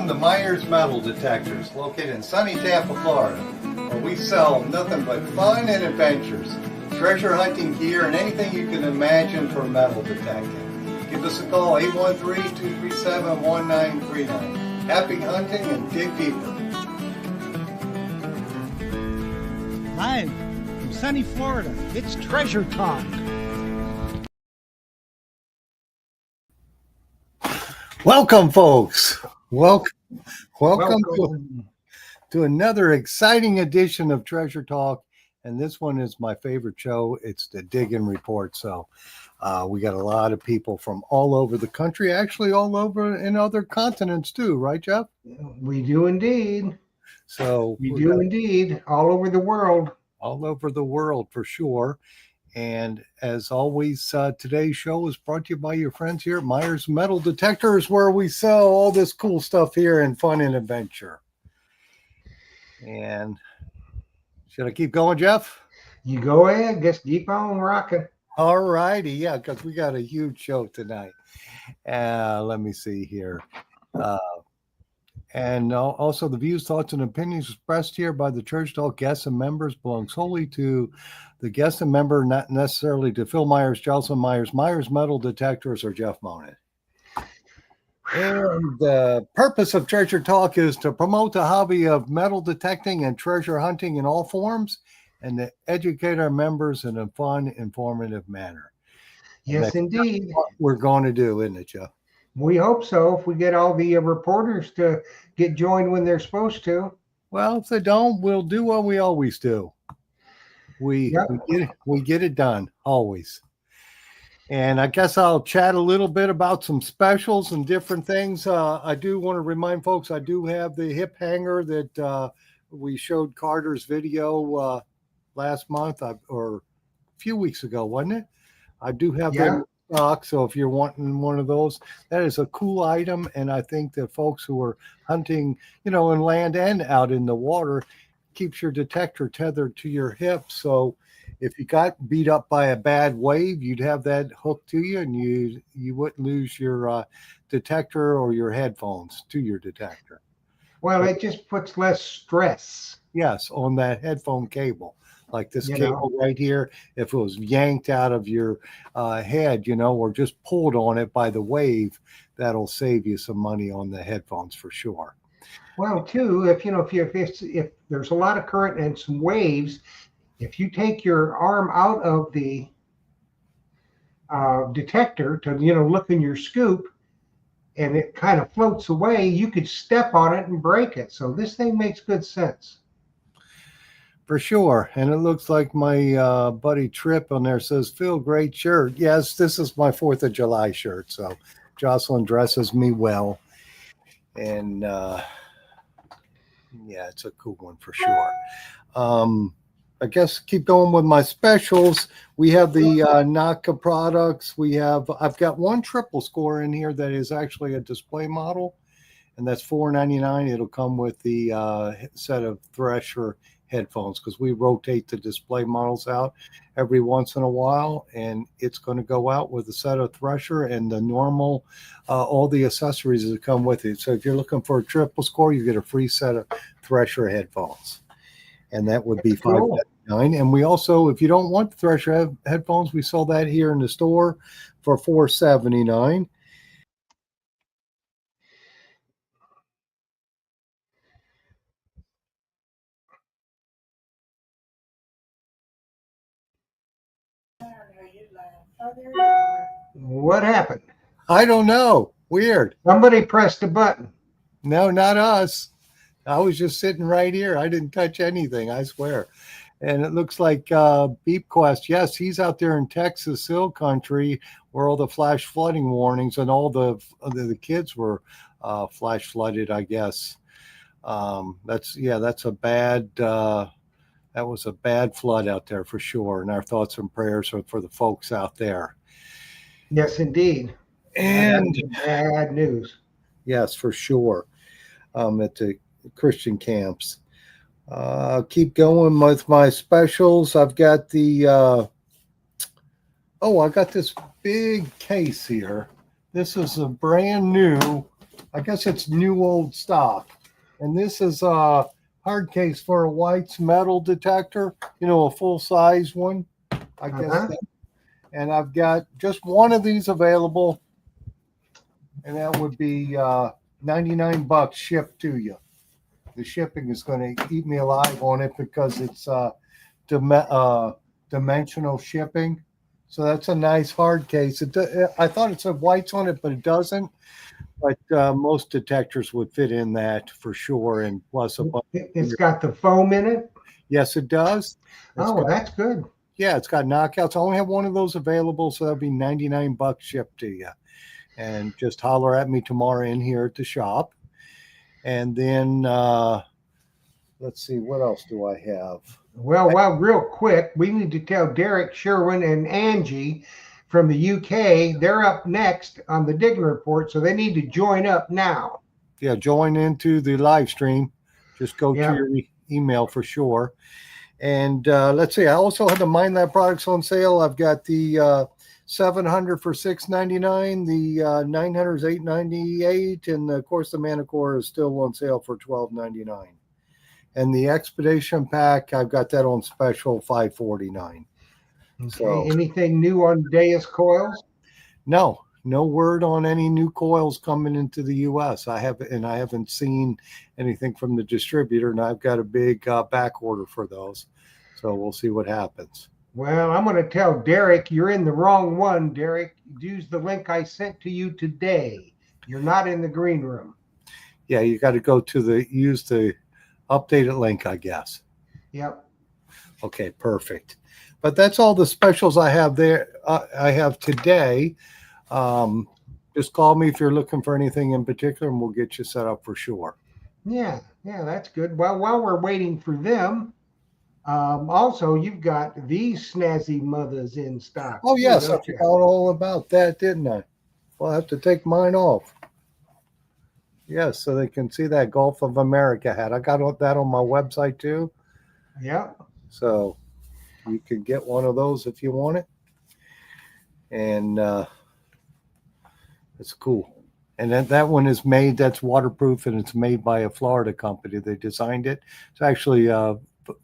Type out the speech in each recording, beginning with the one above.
Welcome to Myers Metal Detectors, located in sunny Tampa, Florida, where we sell nothing but fun and adventures, treasure hunting gear, and anything you can imagine for metal detecting. Give us a call, 813-237-1939. Happy hunting and dig deeper. Live from sunny Florida, it's Treasure Talk. Welcome, folks. Welcome to another exciting edition of Treasure Talk. And this one is my favorite show. It's the Digging Report. So we got a lot of people from all over the country, actually all over in other continents too, right, Jeff? We do indeed. So we do indeed. All over the world. All over the world for sure. And as always, today's show is brought to you by your friends here at Myers Metal Detectors, where we sell all this cool stuff here in fun and adventure. And should I keep going, Jeff? You go ahead. Just keep on rocking. All righty. Yeah, because we got a huge show tonight. Let me see here. And also the views, thoughts, and opinions expressed here by the Treasure Talk guests and members belong solely to the guest and member, not necessarily to Phil Myers, Jocelyn Myers, Myers Metal Detectors, or Jeff Monin. And the purpose of Treasure Talk is to promote the hobby of metal detecting and treasure hunting in all forms and to educate our members in a fun, informative manner. Yes, indeed. What we're going to do, isn't it, Jeff? We hope so. If we get all the reporters to get joined when they're supposed to. Well, if they don't, we'll do what we always do. We get it done always. And I guess I'll chat a little bit about some specials and different things. I do want to remind folks, I do have the hip hanger that we showed Carter's video last month or a few weeks ago, wasn't it? I do have them in stock, so if you're wanting one of those, that is a cool item. And I think that folks who are hunting, in land and out in the water, keeps your detector tethered to your hip. So if you got beat up by a bad wave, you'd have that hooked to you, and you wouldn't lose your detector or your headphones to your detector. Well, it just puts less stress. Yes, on that headphone cable. Like this cable right here, if it was yanked out of your head, or just pulled on it by the wave, that'll save you some money on the headphones for sure. Well, too, if there's a lot of current and some waves, if you take your arm out of the detector to look in your scoop, and it kind of floats away, you could step on it and break it. So this thing makes good sense. For sure. And it looks like my buddy Trip on there says, Phil, great shirt. Yes, this is my 4th of July shirt. So Jocelyn dresses me well. And it's a cool one for sure. I guess keep going with my specials. We have the Naka products. I've got one triple score in here that is actually a display model, and that's $4.99. It'll come with the set of Thresher headphones, because we rotate the display models out every once in a while, and it's going to go out with a set of Thresher and the normal all the accessories that come with it. So if you're looking for a triple score, you get a free set of Thresher headphones, and that would be $5.99. And we also, if you don't want the Thresher headphones, we sell that here in the store for $4.79. What happened? I don't know. Weird. Somebody pressed a button. No, not us. I was just sitting right here. I didn't touch anything, I swear. And it looks like BeepQuest. Yes, he's out there in Texas Hill Country, where all the flash flooding warnings and all the kids were flash flooded, I guess. That's a bad. That was a bad flood out there for sure. And our thoughts and prayers are for the folks out there. Yes, indeed. And bad news. Yes, for sure. At the Christian camps. Keep going with my specials. I've got I got this big case here. This is a brand new I guess it's new old stock. And this is a hard case for a White's metal detector, a full size one. I guess. Uh-huh. And I've got just one of these available, and that would be $99 shipped to you. The shipping is going to eat me alive on it because it's dimensional shipping. So that's a nice hard case. I thought it said White's on it, but it doesn't. But most detectors would fit in that for sure. And plus a bunch. It's got the foam in it? Yes, it does. That's good. Yeah, it's got knockouts. I only have one of those available, so that'll be $99 shipped to you. And just holler at me tomorrow in here at the shop. And then let's see, what else do I have? Well, real quick, we need to tell Derek Sherwin and Angie from the UK, they're up next on the Digging Report, so they need to join up now. Yeah, join into the live stream. Just go to your email for sure. And let's see, I also have the MindLab products on sale. I've got the 700 for $6.99, the 900 is $8.98, and of course the Manticore is still on sale for $12.99. And the Expedition Pack, I've got that on special, $5.49. Okay. So, anything new on Deus coils? No word on any new coils coming into the U.S. I haven't seen anything from the distributor, and I've got a big back order for those. So we'll see what happens. Well, I'm going to tell Derek you're in the wrong one, Derek. Use the link I sent to you today. You're not in the green room. Yeah, you got to go to use the updated link, I guess. Yep. Okay, perfect. But that's all the specials I have there. I have today. Just call me if you're looking for anything in particular, and we'll get you set up for sure. Yeah, that's good. Well, while we're waiting for them, also you've got these snazzy mothers in stock. Oh yes, I forgot all about that, didn't I? Well, I have to take mine off. Yes, so they can see that Gulf of America hat. I got that on my website too. Yeah. So you can get one of those if you want it. And it's cool. And that one is made, that's waterproof, and it's made by a Florida company. They designed it. It's actually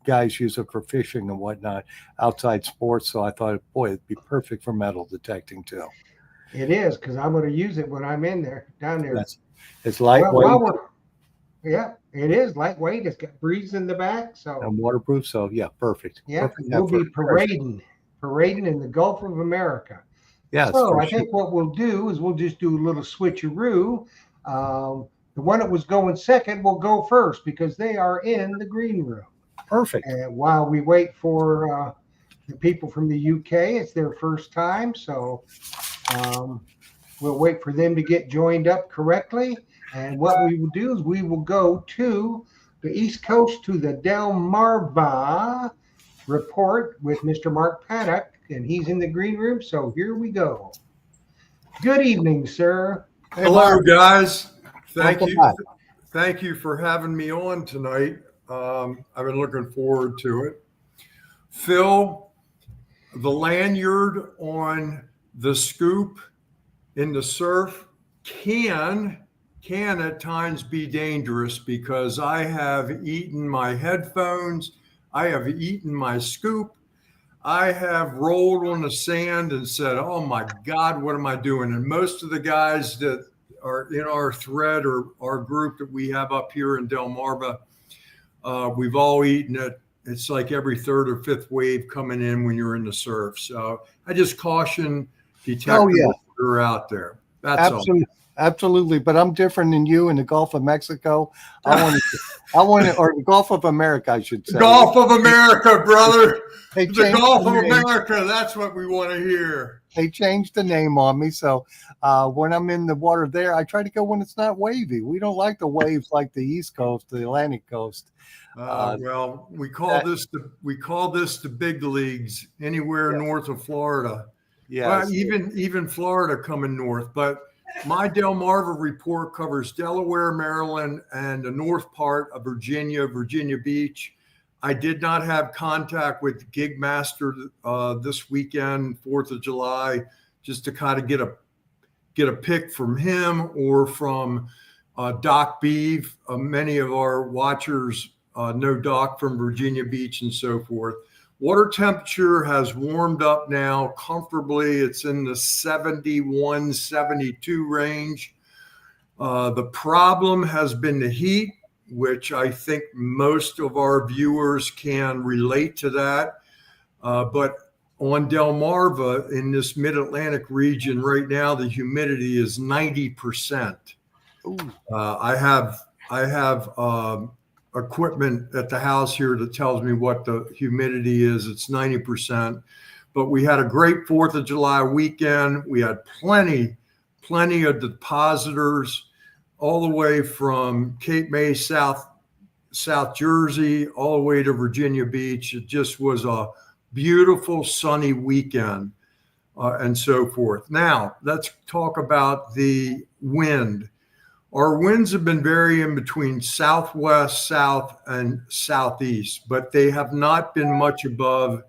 guys use it for fishing and whatnot, outside sports. So I thought, boy, it'd be perfect for metal detecting too. It is, because I'm going to use it when I'm down there. It's lightweight. Yeah, it is lightweight. It's got breeze in the back, so and waterproof. So yeah, perfect. Yeah, perfect. We'll be parading in the Gulf of America. Yeah. So I think what we'll do is we'll just do a little switcheroo. The one that was going second will go first because they are in the green room. Perfect. And while we wait for the people from the UK, it's their first time, so we'll wait for them to get joined up correctly. And what we will do is we will go to the East Coast to the Delmarva report with Mr. Mark Paddock, and he's in the green room. So here we go. Good evening, sir. Hello, guys. Thank you for having me on tonight. I've been looking forward to it. Phil, the lanyard on the scoop in the surf can at times be dangerous because I have eaten my headphones, I have eaten my scoop, I have rolled on the sand and said, oh my God, what am I doing? And most of the guys that are in our thread or our group that we have up here in Delmarva, we've all eaten it. It's like every third or fifth wave coming in when you're in the surf. So I just caution detectives that are out there. That's absolutely. All. Absolutely, but I'm different than you in the Gulf of Mexico. I want it, or the Gulf of America, I should say. Gulf of America, brother. The Gulf of America. That's what we want to hear. They changed the name on me, so when I'm in the water there, I try to go when it's not wavy. We don't like the waves like the East Coast, the Atlantic Coast. Well, we call this the big leagues anywhere north of Florida. Yeah, well, even Florida coming north, but. My Delmarva report covers Delaware, Maryland, and the north part of Virginia Beach. I did not have contact with Gig Master this weekend, 4th of July, just to kind of get a pick from him or from Doc Beeve. Many of our watchers know Doc from Virginia Beach and so forth. Water temperature has warmed up now comfortably. It's in the 71, 72 range. The problem has been the heat, which I think most of our viewers can relate to that. But on Delmarva in this mid-Atlantic region right now, the humidity is 90%. I have equipment at the house here that tells me what the humidity is. It's 90%. But we had a great 4th of July weekend. We had plenty of depositors all the way from Cape May, South Jersey, all the way to Virginia Beach. It just was a beautiful sunny weekend and so forth. Now, let's talk about the wind. Our winds have been varying between southwest, south, and southeast, but they have not been much above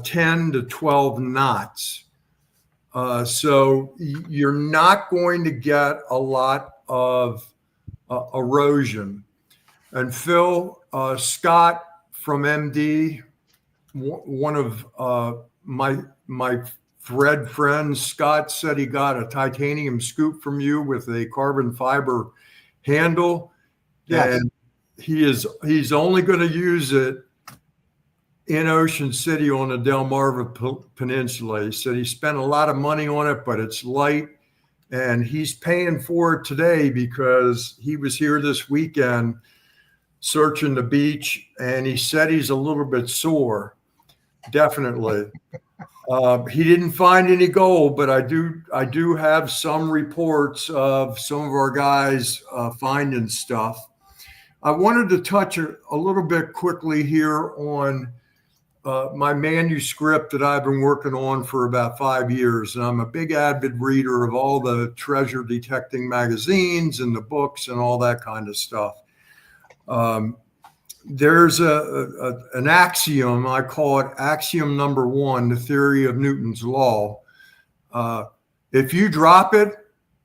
10 to 12 knots. So you're not going to get a lot of erosion. And Phil, Scott from MD, one of my thread friends, Scott, said he got a titanium scoop from you with a carbon fiber handle. Yes. And he's only going to use it in Ocean City on the Delmarva Peninsula. He said he spent a lot of money on it, but it's light, and he's paying for it today because he was here this weekend searching the beach, and he said he's a little bit sore. Definitely. He didn't find any gold, but I do have some reports of some of our guys finding stuff. I wanted to touch a little bit quickly here on my manuscript that I've been working on for about 5 years. And I'm a big avid reader of all the treasure detecting magazines and the books and all that kind of stuff. There's an axiom, I call it axiom number 1, the theory of Newton's law. If you drop it,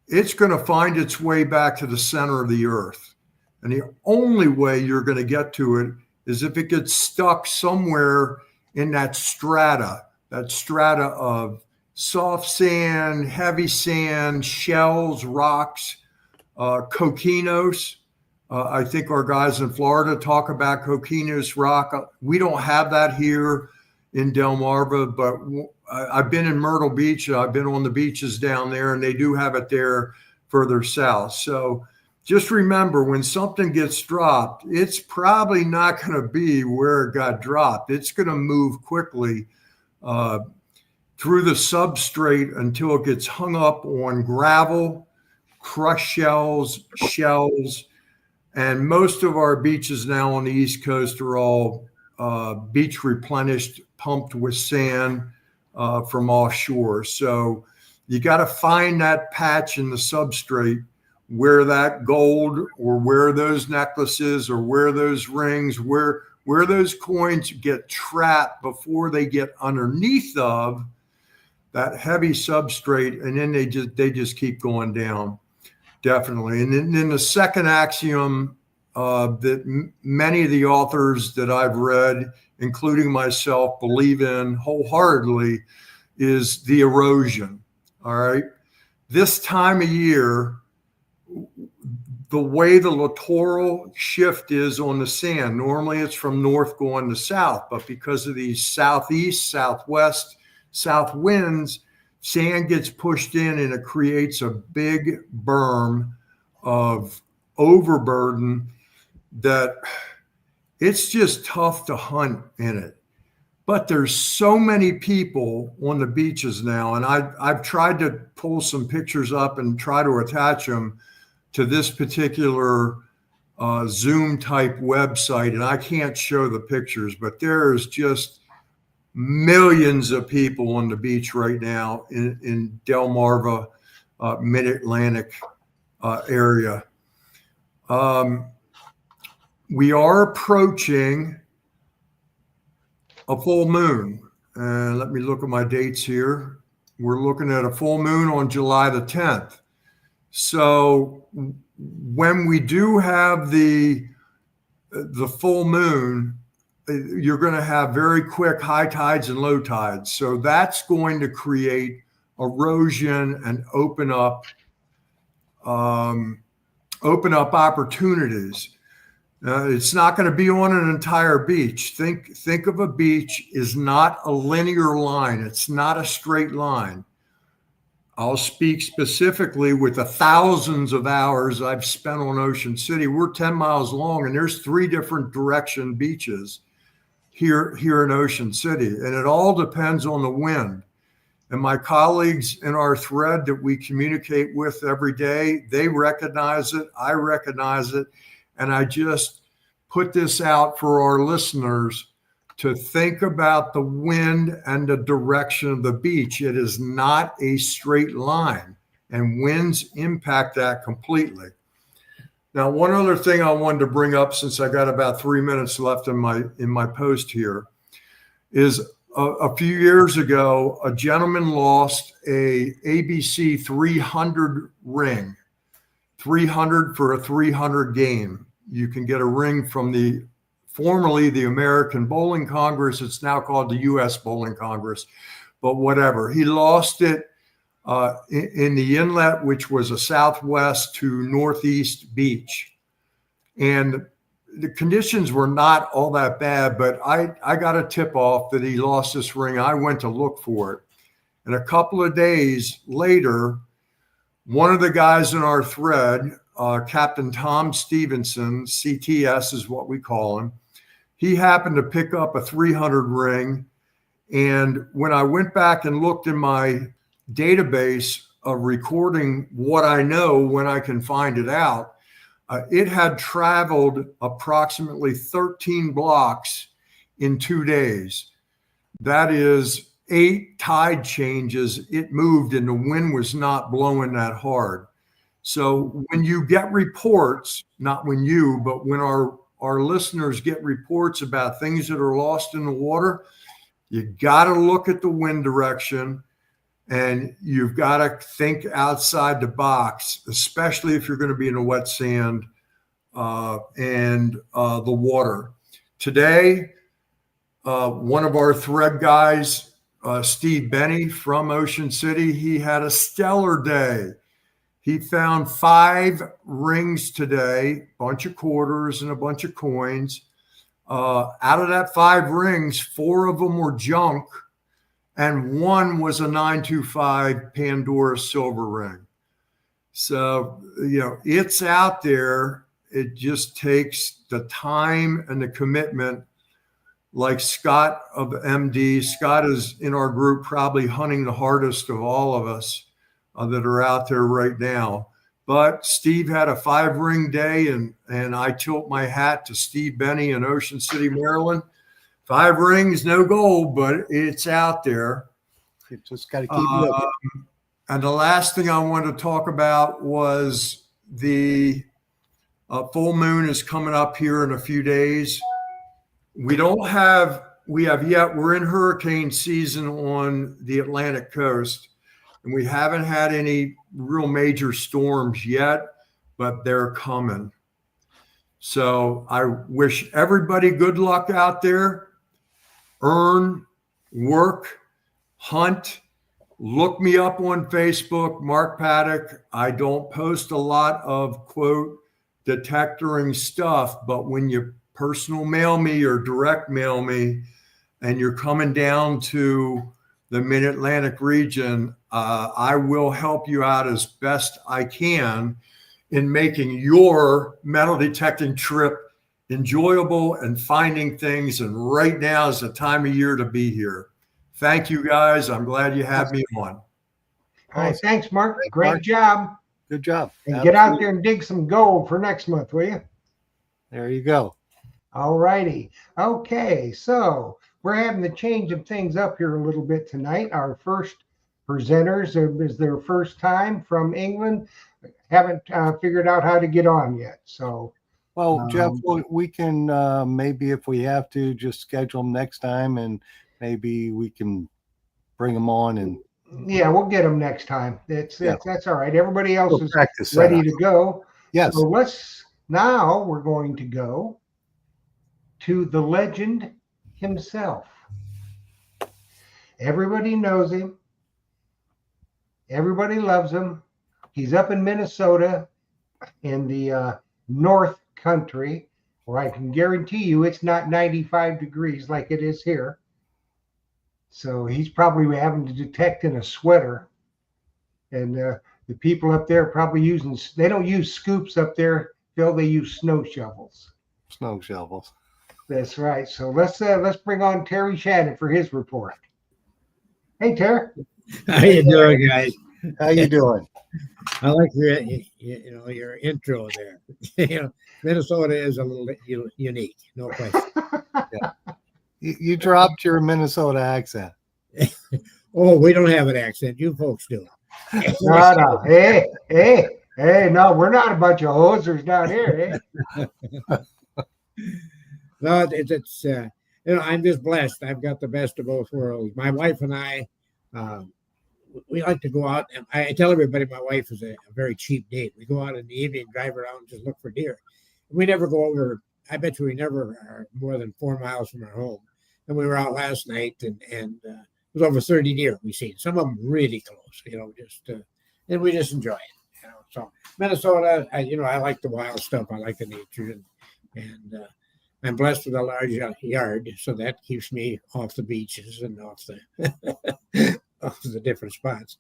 it's going to find its way back to the center of the earth. And the only way you're going to get to it is if it gets stuck somewhere in that strata of soft sand, heavy sand, shells, rocks, coquinos. I think our guys in Florida talk about coquinos rock. We don't have that here in Delmarva, but I've been in Myrtle Beach. I've been on the beaches down there, and they do have it there further south. So just remember, when something gets dropped, it's probably not going to be where it got dropped. It's going to move quickly through the substrate until it gets hung up on gravel, crushed shells, and most of our beaches now on the East Coast are all beach replenished, pumped with sand from offshore. So you got to find that patch in the substrate where that gold or where those necklaces or where those rings, where those coins get trapped before they get underneath of that heavy substrate, and then they just keep going down. Definitely. And then the second axiom that many of the authors that I've read, including myself, believe in wholeheartedly is the erosion. All right. This time of year, the way the littoral shift is on the sand, normally it's from north going to south, but because of these southeast, southwest, south winds, sand gets pushed in and it creates a big berm of overburden that it's just tough to hunt in it. But there's so many people on the beaches now, and I've tried to pull some pictures up and try to attach them to this particular Zoom type website, and I can't show the pictures, but there's just millions of people on the beach right now in Delmarva, mid-Atlantic area. We are approaching a full moon. And let me look at my dates here. We're looking at a full moon on July the 10th. So when we do have the full moon, you're going to have very quick high tides and low tides. So that's going to create erosion and open up opportunities. It's not going to be on an entire beach. Think of a beach is not a linear line. It's not a straight line. I'll speak specifically with the thousands of hours I've spent on Ocean City. We're 10 miles long, and there's 3 different direction beaches here in Ocean City, and it all depends on the wind. And my colleagues in our thread that we communicate with every day, they recognize it. I recognize it. And I just put this out for our listeners to think about the wind and the direction of the beach. It is not a straight line, and winds impact that completely. Now, one other thing I wanted to bring up, since I got about 3 minutes left in my post here, is a few years ago, a gentleman lost a ABC 300 ring, 300 for a 300 game. You can get a ring from formerly the American Bowling Congress. It's now called the U.S. Bowling Congress, but whatever. He lost it in the inlet, which was a southwest to northeast beach. And the conditions were not all that bad, but I got a tip off that he lost this ring. I went to look for it. And a couple of days later, one of the guys in our thread, Captain Tom Stevenson, CTS is what we call him, he happened to pick up a 300 ring. And when I went back and looked in my database of recording what I know when I can find it out, it had traveled approximately 13 blocks in 2 days. That is 8 tide changes. It moved and the wind was not blowing that hard. So when you get reports, not when you, but when our listeners get reports about things that are lost in the water, you got to look at the wind direction and you've got to think outside the box, especially if you're going to be in the wet sand and the water. Today, one of our thread guys, Steve Benny from Ocean City, he had a stellar day. He found 5 rings today, a bunch of quarters and a bunch of coins. Out of that 5 rings, 4 of them were junk, and 1 was a 925 Pandora silver ring. So, it's out there. It just takes the time and the commitment. Like Scott of MD, Scott is in our group probably hunting the hardest of all of us that are out there right now. But Steve had a 5-ring day, and I tilt my hat to Steve Benny in Ocean City, Maryland. 5 rings, no gold, but it's out there. You just got to keep looking. And the last thing I wanted to talk about was the full moon is coming up here in a few days. We're in hurricane season on the Atlantic coast, and we haven't had any real major storms yet, but they're coming. So I wish everybody good luck out there. Earn, work, hunt. Look me up on Facebook, Mark Paddock. I don't post a lot of, quote, detectoring stuff, but when you personal mail me or direct mail me and you're coming down to the Mid-Atlantic region, I will help you out as best I can in making your metal detecting trip enjoyable and finding things. And right now is the time of year to be here. Thank you, guys. I'm glad you had me on. All right. Thanks, Mark. Great job. Good job. And get out there and dig some gold for next month, will you? There you go. All righty. Okay. So we're having the change of things up here a little bit tonight. Our first presenters, it was their first time from England. Haven't figured out how to get on yet. So, well, Jeff, we can maybe, if we have to, just schedule them next time, and maybe we can bring them on. And yeah, we'll get them next time. That's all right. Everybody else is practice ready to go. Yes. So we're going to go to the legend himself. Everybody knows him. Everybody loves him. He's up in Minnesota in the North Country, where I can guarantee you it's not 95 degrees like it is here. So he's probably having to detect in a sweater. And the people up there probably they don't use scoops up there, Phil, they use snow shovels. Snow shovels. That's right. So let's bring on Terry Shannon for his report. Hey, Terry. How you doing, guys? How you doing? I like your intro there. Minnesota is a little unique, no question. You dropped your Minnesota accent. Oh, we don't have an accent. You folks do. No. Hey, no, we're not a bunch of hosers down here, eh? No, it's I'm just blessed. I've got the best of both worlds. My wife and I, we like to go out, and I tell everybody my wife is a very cheap date. We go out in the evening, drive around, and just look for deer. We never go over. I bet you we never are more than 4 miles from our home. And we were out last night, and it was over 30 deer we seen. Some of them really close, and we just enjoy it. So Minnesota, I like the wild stuff. I like the nature, and I'm blessed with a large yard, so that keeps me off the beaches and off the off the different spots.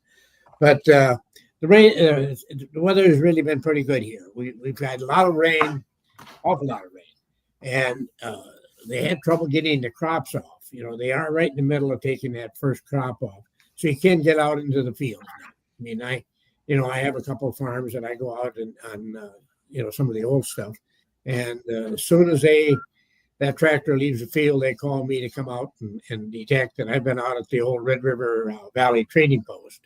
But the rain, the weather has really been pretty good here. We've had a lot of rain, awful lot of rain, and they had trouble getting the crops off. They are right in the middle of taking that first crop off, so you can't get out into the field. I mean, I have a couple of farms that I go out and on some of the old stuff, and as soon as that tractor leaves the field, they call me to come out and detect. And I've been out at the old Red River Valley Trading Post,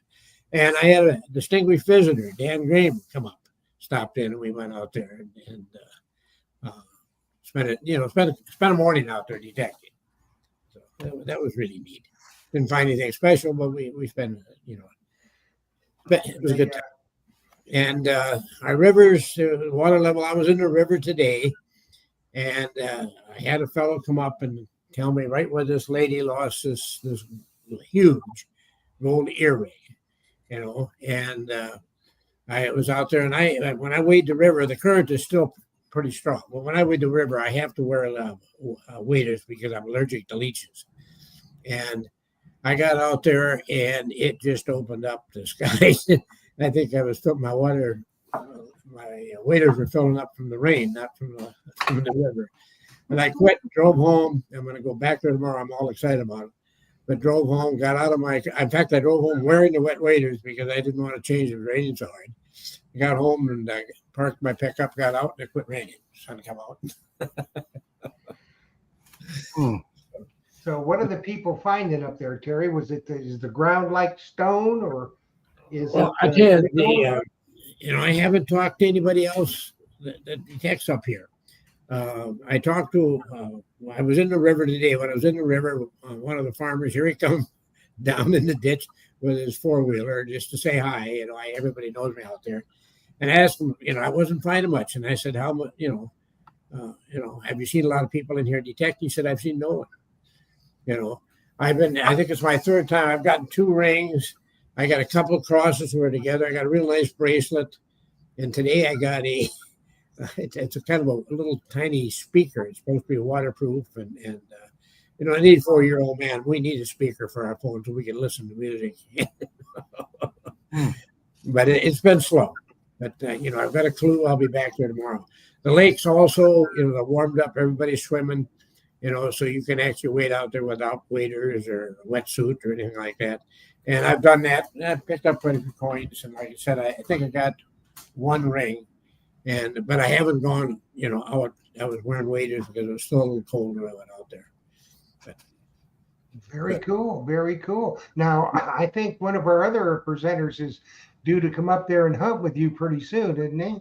and I had a distinguished visitor, Dan Graham, come up, stopped in, and we went out there and spent a morning out there detecting. So that was really neat. Didn't find anything special, but we spent it was a good time. And our rivers, water level. I was in the river today. And I had a fellow come up and tell me right where this lady lost this huge gold earring, and I was out there, and when I wade the river, the current is still pretty strong. But when I wade the river, I have to wear waders because I'm allergic to leeches. And I got out there, and it just opened up the skies. I think I was filling my water. My waders were filling up from the rain, not from the river. And I quit, drove home. I'm going to go back there tomorrow. I'm all excited about it. But drove home, got out of in fact, I drove home wearing the wet waders because I didn't want to change. It was raining so hard. I got home and I parked my pickup, got out, and it quit raining. It's trying to come out. So what are the people finding up there, Terry? Is the ground like stone, or is it? I tell you, I haven't talked to anybody else that detects up here. I talked to, I was in the river today. When I was in the river, one of the farmers, here he comes down in the ditch with his four-wheeler just to say hi. Everybody knows me out there. And I asked him, I wasn't finding much. And I said, how much, have you seen a lot of people in here detect? He said, I've seen no one. I think it's my third time. I've gotten 2 rings. I got a couple of crosses who are together. I got a real nice bracelet. And today I got it's a kind of a little tiny speaker. It's supposed to be waterproof. And I need a 4-year-old man. We need a speaker for our phone so we can listen to music. But it's been slow. But, I've got a clue. I'll be back there tomorrow. The lakes also, they're warmed up. Everybody's swimming, so you can actually wade out there without waders or a wetsuit or anything like that. And I've done that. And I've picked up pretty good coins. And like I said, I think I got 1 ring. But I haven't gone, out. I was wearing waders because it was still a little cold when I went out there. Very cool. Very cool. Now, I think one of our other presenters is due to come up there and hunt with you pretty soon, isn't he?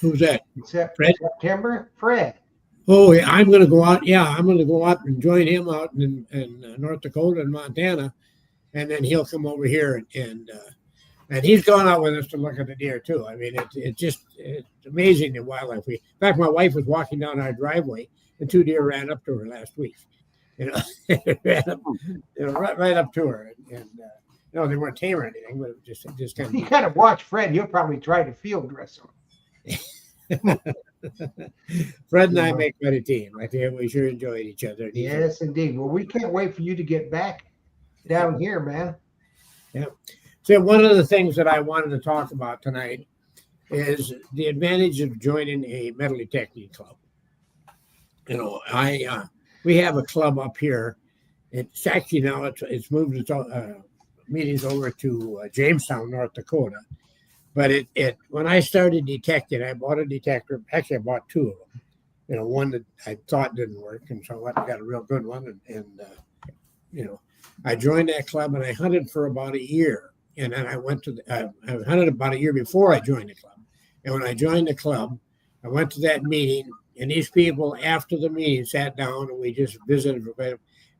Who's that? Fred? September? Fred. Oh, yeah, I'm going to go out. Yeah, I'm going to go out and join him out in North Dakota and Montana. And then he'll come over here. And And he's gone out with us to look at the deer too. I mean, it's amazing the wildlife. In fact, my wife was walking down our driveway and 2 deer ran up to her last week. Ran up, right up to her, and they weren't tame or anything, but it just kind You of. gotta watch Fred. He'll probably try to field dress them. Fred and I make quite a team. I think we sure enjoyed each other. Yes, indeed. Well, we can't wait for you to get back down here, man. So one of the things that I wanted to talk about tonight is the advantage of joining a metal detecting club. We have a club up here. It's actually now it's moved its meetings over to Jamestown, North Dakota. But when I started detecting, I bought a detector. Actually, I bought 2 of them. One that I thought didn't work, and so I got a real good one. And I joined that club, and I hunted for about a year. And then I went to I hunted about a year before I joined the club. And when I joined the club, I went to that meeting, and these people after the meeting sat down and we just visited.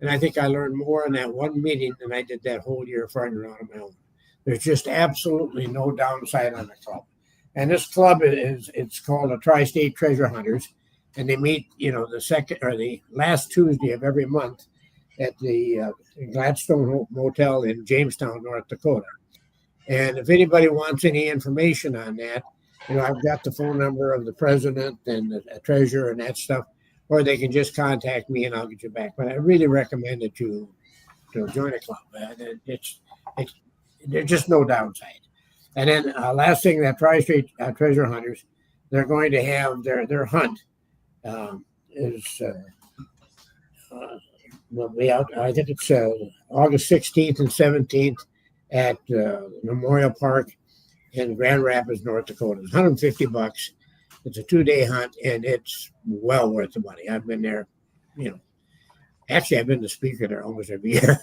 And I think I learned more in that one meeting than I did that whole year farting around on my own. There's just absolutely no downside on the club. And this club it's called the Tri-State Treasure Hunters. And they meet, the second or the last Tuesday of every month at the Gladstone Motel in Jamestown, North Dakota. And if anybody wants any information on that, I've got the phone number of the president and the treasurer and that stuff, or they can just contact me and I'll get you back. But I really recommend that you join a club. There's just no downside. And then last thing, that Tri-State Treasure Hunters, they're going to have their hunt is will be out. I think it's August 16th and 17th at Memorial Park in Grand Rapids, North Dakota. It's $150. It's a 2-day hunt, and it's well worth the money. I've been there, Actually, I've been the speaker there almost every year.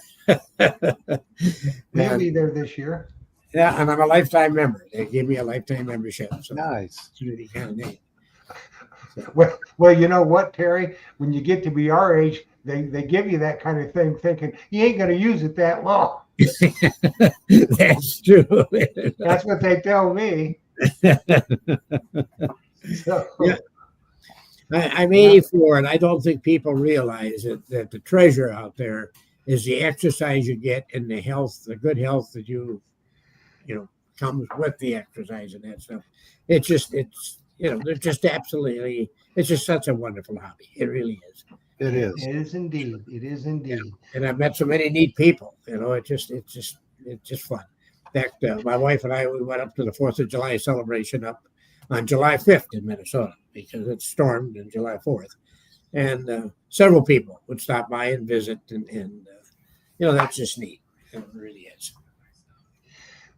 We'll be there this year. Yeah, and I'm a lifetime member. They gave me a lifetime membership. So Nice. it's really kind of neat. Well, you know what, Terry? When you get to be our age, they give you that kind of thing, thinking you ain't going to use it that long. That's true. That's what they tell me. So, Yeah. I'm 84, and I don't think people realize that the treasure out there is the exercise you get and the health, the good health that comes with the exercise and that stuff. They're just absolutely, it's just such a wonderful hobby. It really is. It is. it is indeed. It is indeed. And I've met so many neat people. It's just fun. In fact, my wife and I, we went up to the 4th of July celebration up on July 5th in Minnesota because it stormed on July 4th. And several people would stop by and visit. And that's just neat. It really is.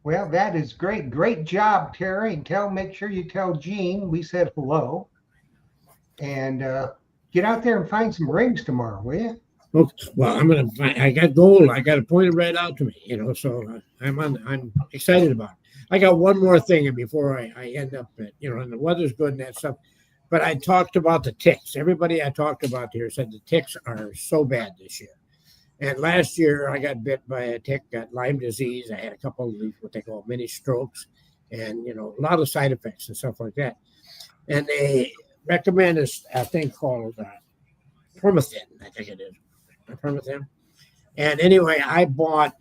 Well, that is great. Great job, Terry. And make sure you tell Gene we said hello. And get out there and find some rings tomorrow, will you? Okay. Well, I got gold. I got it pointed right out to me, so I'm excited about it. I got one more thing, and before I end up at, and the weather's good and that stuff, but I talked about the ticks. Everybody I talked about here said the ticks are so bad this year. And last year I got bit by a tick, got Lyme disease. I had a couple of what they call mini strokes and, a lot of side effects and stuff like that. And they recommend a thing called Permathin, I think it is. Permathin. And anyway, I bought,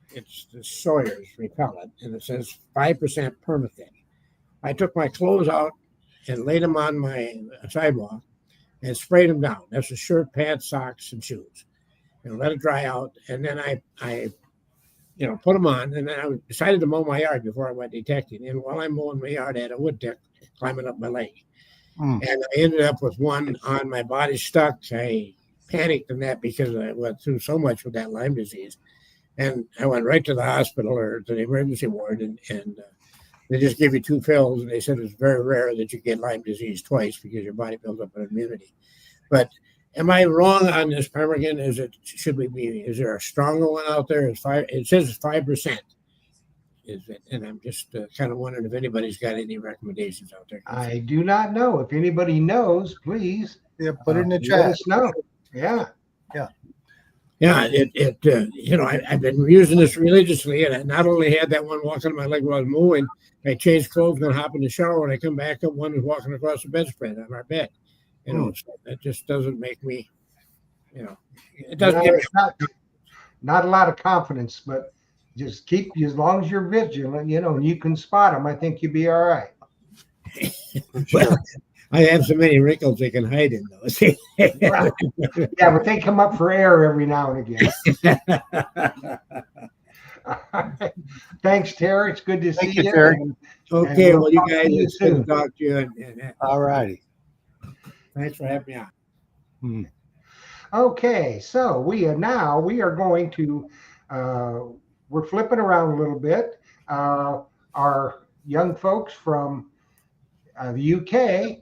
it's the Sawyer's repellent, and it says 5% Permathin. I took my clothes out and laid them on my sidewalk and sprayed them down. That's a shirt, pants, socks, and shoes. And let it dry out. And then I put them on. And then I decided to mow my yard before I went detecting. And while I'm mowing my yard, I had a wood tick climbing up my leg. And I ended up with one on my body stuck. I panicked in that because I went through so much with that Lyme disease. And I went right to the hospital or to the emergency ward, and they just give you 2 pills. And they said it's very rare that you get Lyme disease twice because your body builds up an immunity. But am I wrong on this pemmican? Is there a stronger one out there? It says it's 5%. Is it? And I'm just kind of wondering if anybody's got any recommendations out there. I do not know. If anybody knows, please Yeah, put it in the let chat. us know. Yeah. Yeah, I've been using this religiously, and I not only had that one walking on my leg while I was mowing, I changed clothes, gonna hop in the shower. When I come back up, one is walking across the bedspread on our bed. So that just doesn't make me, it doesn't give me. Not a lot of confidence, but just keep, as long as you're vigilant, and you can spot them, I think you'll be all right. Well, I have so many wrinkles they can hide in those. Yeah, but they come up for air every now and again. Thanks, Terry. It's good to see you. Terry. Okay, And well, you talk to guys, you it's good to soon. talk to you. And All righty. thanks for having me on. Okay, so we are going to we're flipping around a little bit. Our young folks from the UK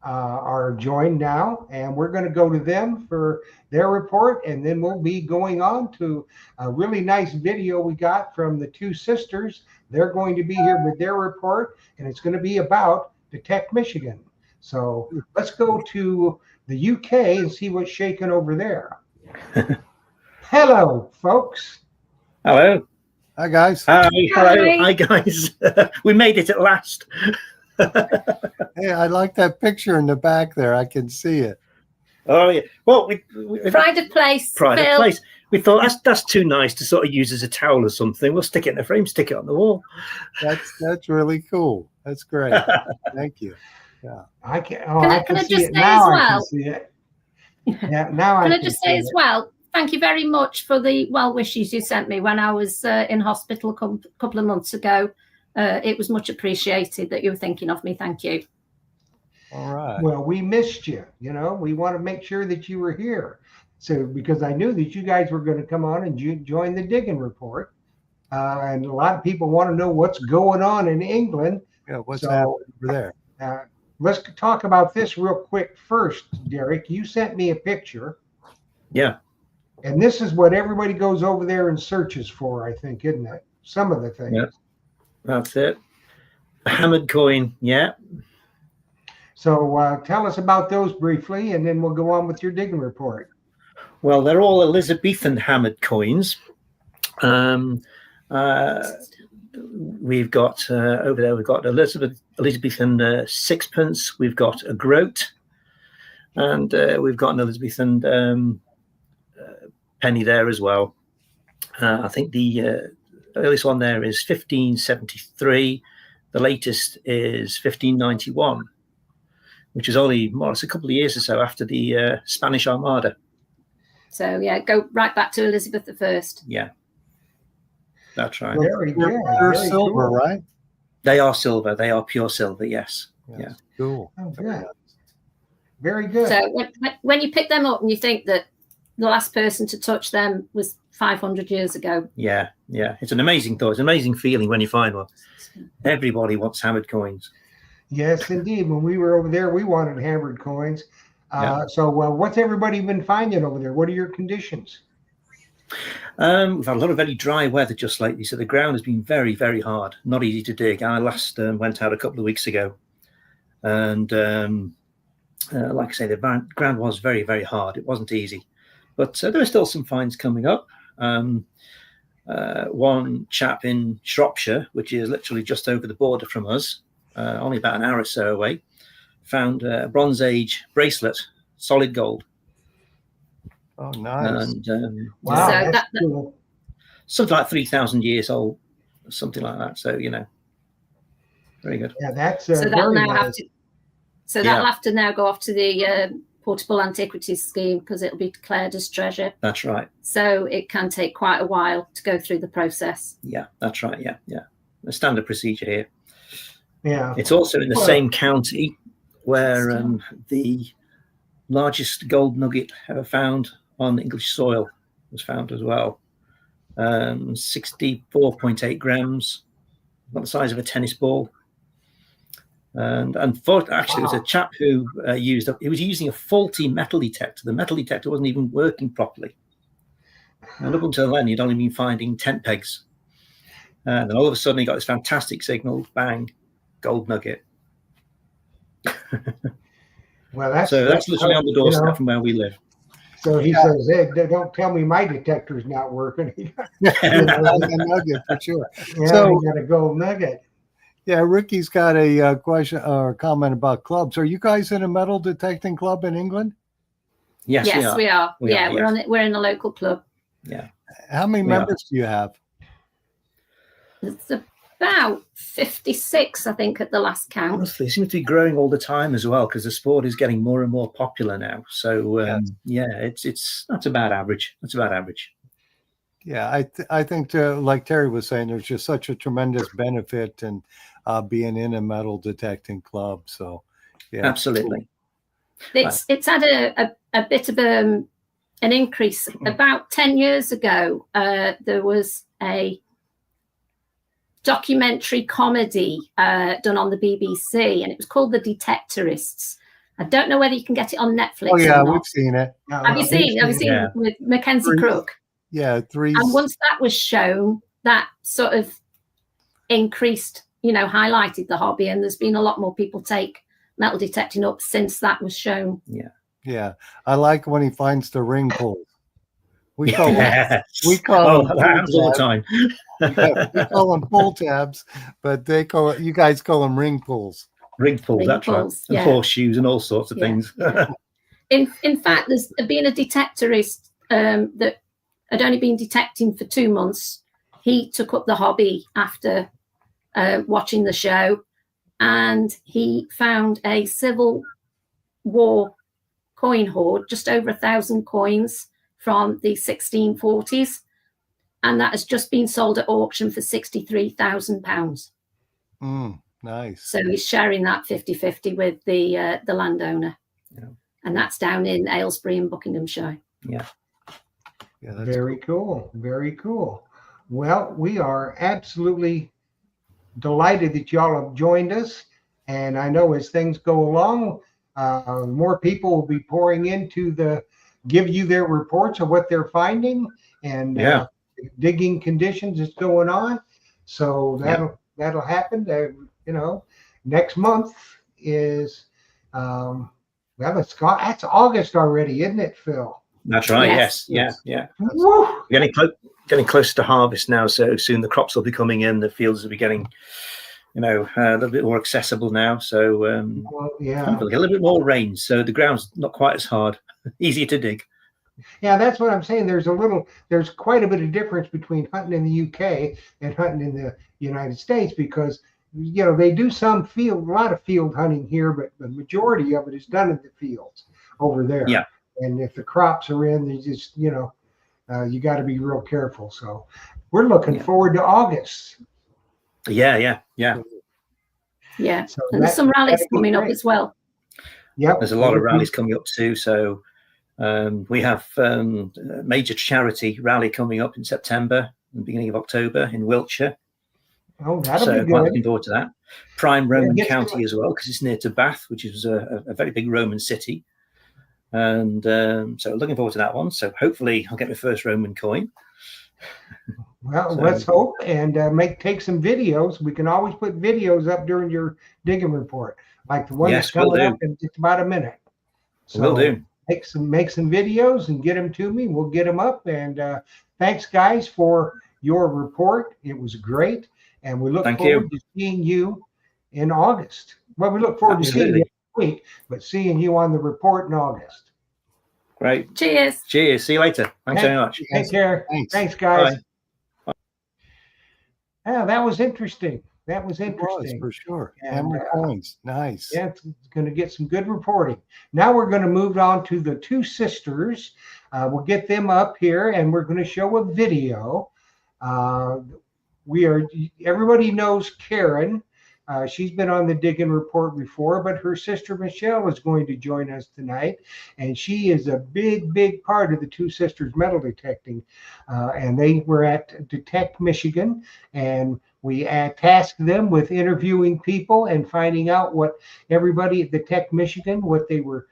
are joined now, and we're going to go to them for their report, and then we'll be going on to a really nice video we got from the two sisters. They're going to be here with their report, and it's going to be about Detect Michigan. So let's go to the UK and see what's shaking over there. Hello, folks. Hello. Hi, guys. Hi. Hello. Hi. Hi, guys. We made it at last. Hey, I like that picture in the back there. I can see it. Oh, yeah. Well, we Pride of place. pride of Phil. place. We thought that's too nice to sort of use as a towel or something. We'll stick it in the frame, stick it on the wall. That's really cool. That's great. Thank you. I can. Can I see just it say now. as I can well? see it. Yeah, now Can I can just see say as it. well, thank you very much for the well wishes you sent me when I was in hospital a couple of months ago. It was much appreciated that you were thinking of me. Thank you. All right. Well, we missed you. We want to make sure that you were here. So because I knew that you guys were going to come on and join the digging report, and a lot of people want to know what's going on in England. Yeah, what's So, happening over there? Let's talk about this real quick first, Derek. You sent me a picture, Yeah. and this is what everybody goes over there and searches for, I think, isn't it? Some of the things. Yeah. That's it. A hammered coin. Yeah. So tell us about those briefly, and then we'll go on with your digging report. Well, they're all Elizabethan hammered coins. We've got over there. We've got Elizabethan sixpence. We've got a groat, and we've got an Elizabethan penny there as well. I think the earliest one there is 1573. The latest is 1591, which is only more or less a couple of years or so after the Spanish Armada. So yeah, go right back to Elizabeth I. Yeah, that's right. Very good. They're Very silver, cool. right? They are silver. They are pure silver. Yes. Yeah. Cool. Oh, good. Very good. So when you pick them up and you think that the last person to touch them was 500 years ago. Yeah. Yeah. It's an amazing thought. It's an amazing feeling when you find one. Everybody wants hammered coins. Yes, indeed. When we were over there, we wanted hammered coins. Yeah. So what's everybody been finding over there? What are your conditions? We've had a lot of very dry weather just lately, so the ground has been very, very hard. Not easy to dig. I last went out a couple of weeks ago, and like I say, the ground was very, very hard. It wasn't easy, but there are still some finds coming up. One chap in Shropshire, which is literally just over the border from us, only about an hour or so away, found a Bronze Age bracelet, solid gold. Oh, nice. And Wow, So that's cool. something like 3,000 years old, something like that. So, very good. Yeah, that's So that'll very now nice. have to. So that'll have to now go off to the Portable Antiquities Scheme because it'll be declared as treasure. That's right. So it can take quite a while to go through the process. Yeah, that's right. Yeah, yeah. The standard procedure here. Yeah. It's also in the Well- same county where the largest gold nugget ever found on English soil was found as well. 64.8 grams, about the size of a tennis ball. And actually, there was a chap who he was using a faulty metal detector. The metal detector wasn't even working properly. And up until then, he'd only been finding tent pegs. And then all of a sudden, he got this fantastic signal, bang, gold nugget. Well, that's So that's literally on the doorstep from where we live. So he says, "Hey, don't tell me my detector's not working." A nugget for sure. Yeah, So- we got a gold nugget. Yeah, Ricky's got a question or comment about clubs. Are you guys in a metal detecting club in England? Yes, Yes, we are. We Yeah, are, we're yes. on it. We're in a local club. Yeah. How many We are. members do you have? It's about 56, I think, at the last count. Honestly, it seems to be growing all the time as well because the sport is getting more and more popular now. So yeah, it's that's about average. That's about average. Yeah, I think like Terry was saying, there's just such a tremendous benefit in being in a metal detecting club. So yeah, Absolutely. It's had a bit of an increase. About 10 years ago, there was a documentary comedy done on the BBC, and it was called The Detectorists. I don't know whether you can get it on Netflix. Oh yeah, or not. we've seen it. Have you seen? Have you seen Yeah. with Mackenzie Three. Crook? Yeah, three. And once that was shown, that sort of increased, highlighted the hobby, and there's been a lot more people take metal detecting up since that was shown. Yeah, I like when he finds the ring pulls. We call them, Yes. we call Oh, them that happens all the pull time. tabs. We call them pull tabs, but you guys call them ring pulls. Ring pull, Ring that's right. pulls, And yeah. horseshoes and all sorts of Yeah. things. In fact, there's been a detectorist that had only been detecting for 2 months. He took up the hobby after watching the show, and he found a Civil War coin hoard, just over 1,000 coins from the 1640s, and that has just been sold at auction for £63,000. Nice. So he's sharing that 50-50 with the landowner. Yeah. And that's down in Aylesbury in Buckinghamshire. Yeah, that's Very cool. Very cool. Well, we are absolutely delighted that y'all have joined us. And I know as things go along, more people will be pouring in to give you their reports of what they're finding and Yeah. digging conditions that's going on. So that'll happen. Next month is that's August already, isn't it, Phil? That's right. Yes. Yes. Yeah. Woo! We're getting close to harvest now, so soon the crops will be coming in. The fields will be getting, a little bit more accessible now. So Well, yeah. hopefully a little bit more rain, so the ground's not quite as hard, easier to dig. Yeah, that's what I'm saying. There's quite a bit of difference between hunting in the UK and hunting in the United States because, they do a lot of field hunting here, but the majority of it is done in the fields over there. Yeah. And if the crops are in, they just, you got to be real careful. So we're looking forward to August. Yeah. Yeah. So And there's some rallies that'd be coming up great. as well. Yep. There's a lot of rallies coming up too. So we have a major charity rally coming up in September, and beginning of October in Wiltshire. Oh, that'll So be quite good. looking forward to that. Prime Roman get to County it. as well, because it's near to Bath, which is a very big Roman city. And so looking forward to that one. So hopefully I'll get my first Roman coin. Well, So- let's hope and take some videos. We can always put videos up during your digging report, like the one Yes, that's coming will do. up in just about a minute. So Will do. make some videos and get them to me. We'll get them up. And thanks, guys, for your report. It was great, and we look Thank forward to seeing you in August. Well, we look forward to seeing you Absolutely. next week, but seeing you on the report in August. Great. Cheers. Cheers. See you later. Thanks very much. Take care. Thanks. Thanks, guys. Bye. Yeah, that was interesting. That was It was, interesting. for sure. And, Hammer coins. Nice. Yeah, it's going to get some good reporting. Now we're going to move on to the two sisters. We'll get them up here, and we're going to show a video. Everybody knows Karen. She's been on the Digging Report before, but her sister Michelle is going to join us tonight, and she is a big part of the Two Sisters metal detecting. And they were at Detect Michigan, and we tasked them with interviewing people and finding out what everybody at Detect Michigan, what they were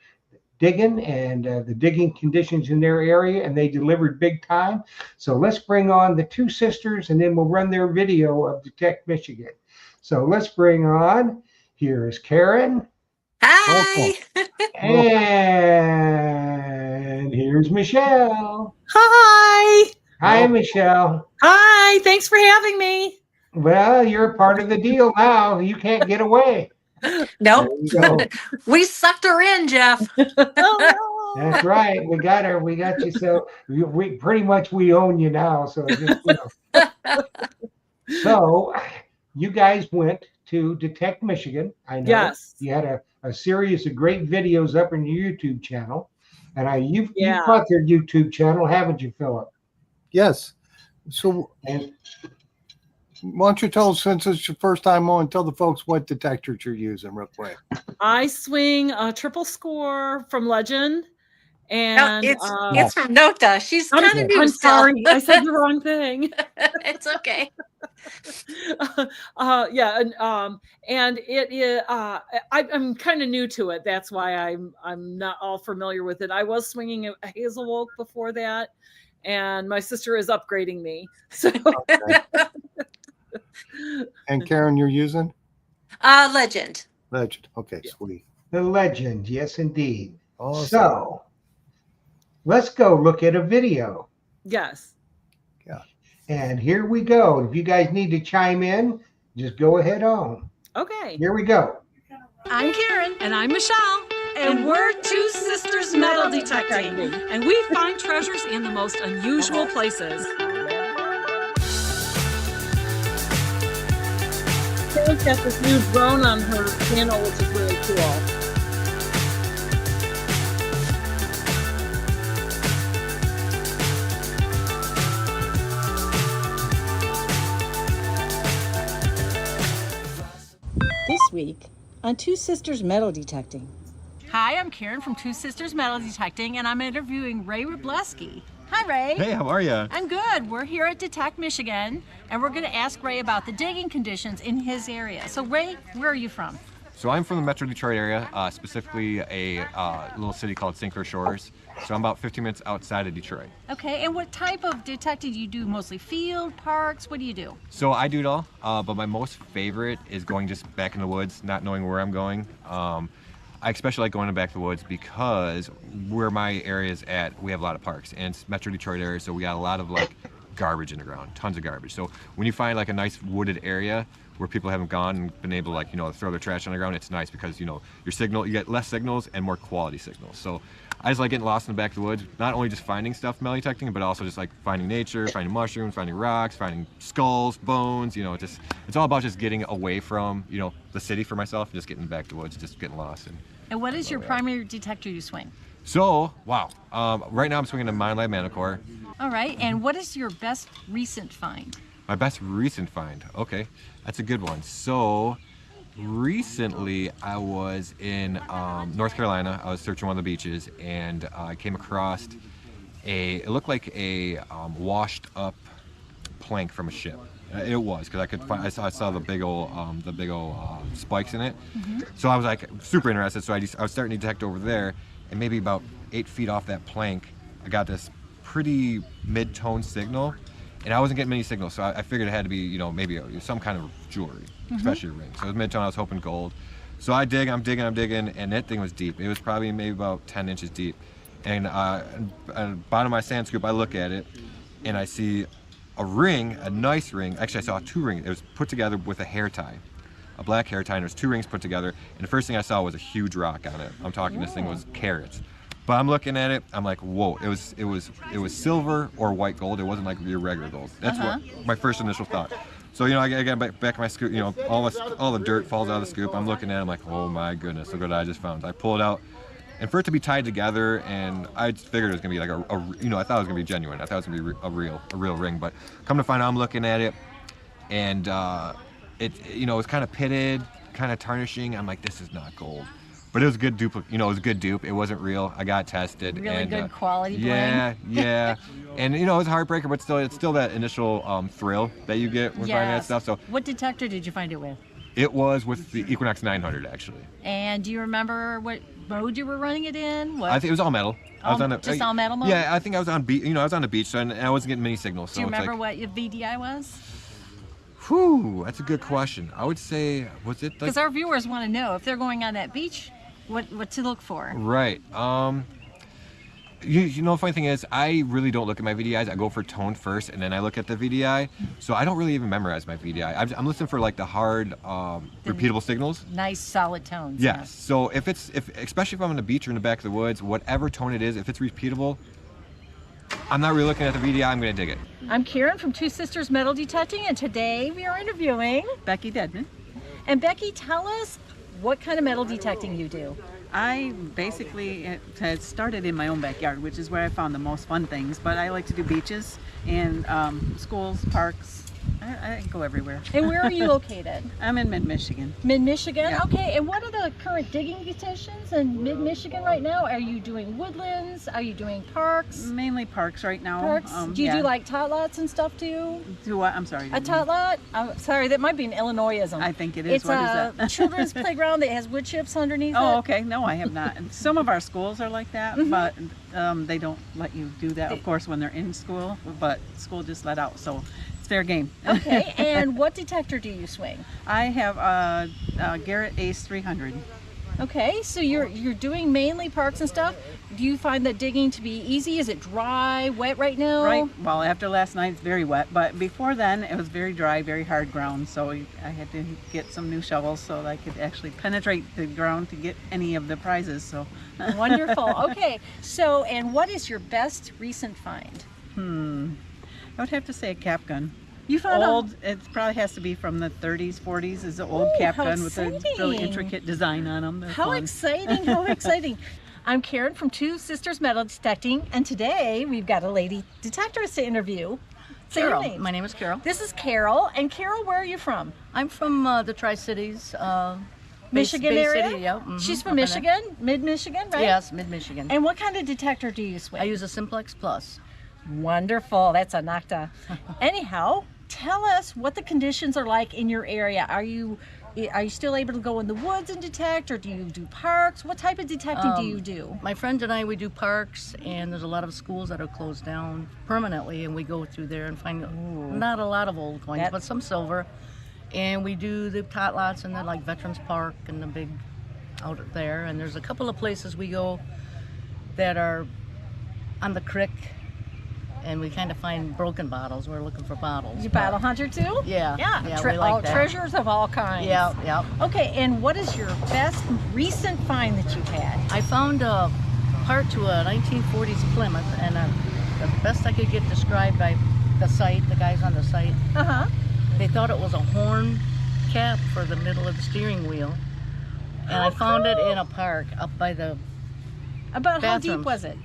digging and the digging conditions in their area, and they delivered big time. So let's bring on the two sisters, and then we'll run their video of Detect Michigan. So let's bring on, here is Karen, Hi. and here's Here's Michelle. Hi. Hi, Michelle. Hi. Thanks for having me. Well, you're a part of the deal now. You can't get away. Nope. There you go. We sucked her in, Jeff. That's right. We got her. We got you. So we pretty much we own you now. So just, So you guys went to Detect Michigan. I know. Yes. You had a series of great videos up on your YouTube channel. And you've Yeah. got their YouTube channel, haven't you, Philip? Yes. So And why don't you tell us, since it's your first time on, tell the folks what detectors you're using real quick. I swing a triple score from Legend. No, And it's from Nota. She's I'm, kind of new I'm still. sorry. I said the wrong thing. It's okay. Yeah, and it is. I'm kind of new to it. That's why I'm not all familiar with it. I was swinging a Hazel Oak before that, and my sister is upgrading me. So, And Karen, you're using Legend. Legend. Okay, sweet. the Legend, yes, indeed. Awesome. So let's go look at a video. yes. And here we go. If you guys need to chime in, just go ahead on. Okay. Here we go. I'm Karen. And I'm Michelle. And we're two sisters metal detecting. And we find treasures in the most unusual places. Karen's got this new drone on her channel, which is really cool. This week on Two Sisters Metal Detecting. Hi, I'm Karen from Two Sisters Metal Detecting, and I'm interviewing Ray Wroblewski. Hi, Ray. Hey, how are you? I'm good. We're here at Detect Michigan, and we're going to ask Ray about the digging conditions in his area. So, Ray, where are you from? So I'm from the Metro Detroit area, specifically a little city called St. Clair Shores. So I'm about 15 minutes outside of Detroit. Okay, and what type of detecting do you do? Mostly field, parks? What do you do? So I do it all, but my most favorite is going just back in the woods, not knowing where I'm going. I especially like going to back to the woods because where my area is at, we have a lot of parks, and it's Metro Detroit area, so we got a lot of like garbage in the ground, tons of garbage. So when you find like a nice wooded area where people haven't gone and been able to, like, you know, throw their trash on the ground, it's nice because, you know, your signal, you get less signals and more quality signals. So I just like getting lost in the back of the woods, not only just finding stuff metal detecting, but also just like finding nature, finding mushrooms, finding rocks, finding skulls, bones, you know, just, it's all about just getting away from, you know, the city for myself and just getting back to the woods, just getting lost. And what is your primary detector you swing? So, wow, right now I'm swinging a Mind Lab Manicore. All right, and what is your best recent find? My best recent find, okay, that's a good one. So, recently I was in North Carolina. I was searching one of the beaches, and I came across it looked like a washed up plank from a ship. It was, because I could find, I saw the big old spikes in it. So I was like super interested. So I was starting to detect over there, and maybe about 8 feet off that plank, I got this pretty mid-tone signal, and I wasn't getting many signals. So I figured it had to be, you know, maybe some kind of jewelry, especially a ring. So it was mid-tone. I was hoping gold. So I'm digging, and that thing was deep. It was probably maybe about 10 inches deep. And at the bottom of my sand scoop, I look at it, and I see a ring, a nice ring. Actually, I saw 2 rings. It was put together with a hair tie, a black hair tie, and there's 2 rings put together. And the first thing I saw was a huge rock on it. I'm talking, this thing was carats. But I'm looking at it, I'm like, whoa! It was silver or white gold. It wasn't like your regular gold. That's what my first initial thought. So, you know, I got back my scoop. You know, all the dirt falls out of the scoop. I'm looking at it, I'm like, oh my goodness, look what I just found. I pull it out. And for it to be tied together, and I figured it was gonna be like you know, I thought it was gonna be genuine. I thought it was gonna be a real ring. But come to find out, I'm looking at it, and it, you know, it was kind of pitted, kind of tarnishing. I'm like, this is not gold. But it was a good dupe. You know, it was a good dupe. It wasn't real. I got tested. Really good quality bling. Yeah. And you know, it was a heartbreaker, but still, it's still that initial thrill that you get when finding that stuff. So, what detector did you find it with? It was with the Equinox 900, actually. And do you remember what mode you were running it in? I think it was all metal. I was on just all metal mode? Yeah, I think I was on beach. You know, I was on the beach, so and I wasn't getting many signals. So do you remember what your VDI was? Whew, that's a good question. I would say, was it like? Because our viewers want to know if they're going on that beach, what to look for. Right. You know, the funny thing is, I really don't look at my VDIs. I go for tone first, and then I look at the VDI. So I don't really even memorize my VDI. I'm listening for like the hard, repeatable signals. Nice solid tones. Yes. So especially if I'm on the beach or in the back of the woods, whatever tone it is, if it's repeatable, I'm not really looking at the VDI. I'm gonna dig it. I'm Karen from Two Sisters Metal Detecting, and today we are interviewing Becky Dedman. And Becky, tell us what kind of metal detecting you do. I basically had started in my own backyard, which is where I found the most fun things, but I like to do beaches and schools, parks. I go everywhere. And where are you located? I'm in mid-Michigan. Mid-Michigan? Yeah. Okay, and what are the current digging conditions in mid-Michigan right now? Are you doing woodlands? Are you doing parks? Mainly parks right now. Parks? Do you do like tot lots and stuff too? Do what? I'm sorry. A tot lot? I'm sorry, that might be an Illinoisism. I think it is. It's what is a that? children's playground that has wood chips underneath Oh, it. okay. No, I have not. And some of our schools are like that, but they don't let you do that, of course, when they're in school, but school just let out, so it's fair game. Okay, and what detector do you swing? I have a Garrett Ace 300. Okay, so you're doing mainly parks and stuff. Do you find that digging to be easy? Is it dry, wet right now? Right. Well, after last night, it's very wet, but before then, it was very dry, very hard ground. So I had to get some new shovels so that I could actually penetrate the ground to get any of the prizes. So wonderful. Okay, so and what is your best recent find? I would have to say a cap gun. You found old. It probably has to be from the 30s, 40s. Is an old cap how gun with a really exciting. intricate design on them. They're How fun. exciting! How exciting! I'm Karen from Two Sisters Metal Detecting, and today we've got a lady detectorist to interview. Say your Carol. name. My name is Carol. This is Carol, and Carol, where are you from? I'm from the Tri-Cities. Michigan Bay area? City, yeah. Mhm, She's up from in Michigan, mid-Michigan, there. right? Yes, mid-Michigan. And what kind of detector do you swing? I use a Simplex Plus. Wonderful. That's a Nocta. Anyhow, tell us what the conditions are like in your area. Are you still able to go in the woods and detect, or do you do parks? What type of detecting do you do? My friend and I, we do parks, and there's a lot of schools that are closed down permanently, and we go through there and find not a lot of old coins, but some silver. And we do the tot lots and then like Veterans Park and the big out there. And there's a couple of places we go that are on the creek, and we kind of find broken bottles. We're looking for bottles. You bottle hunter too? Yeah. Yeah. We like all that. treasures of all kinds. Yeah, yeah. Okay, and what is your best recent find that you've had? I found a part to a 1940s Plymouth, and the best I could get described by the site, the guys on the site, they thought it was a horn cap for the middle of the steering wheel. And I found it in a park up by the About how deep bathrooms. was it?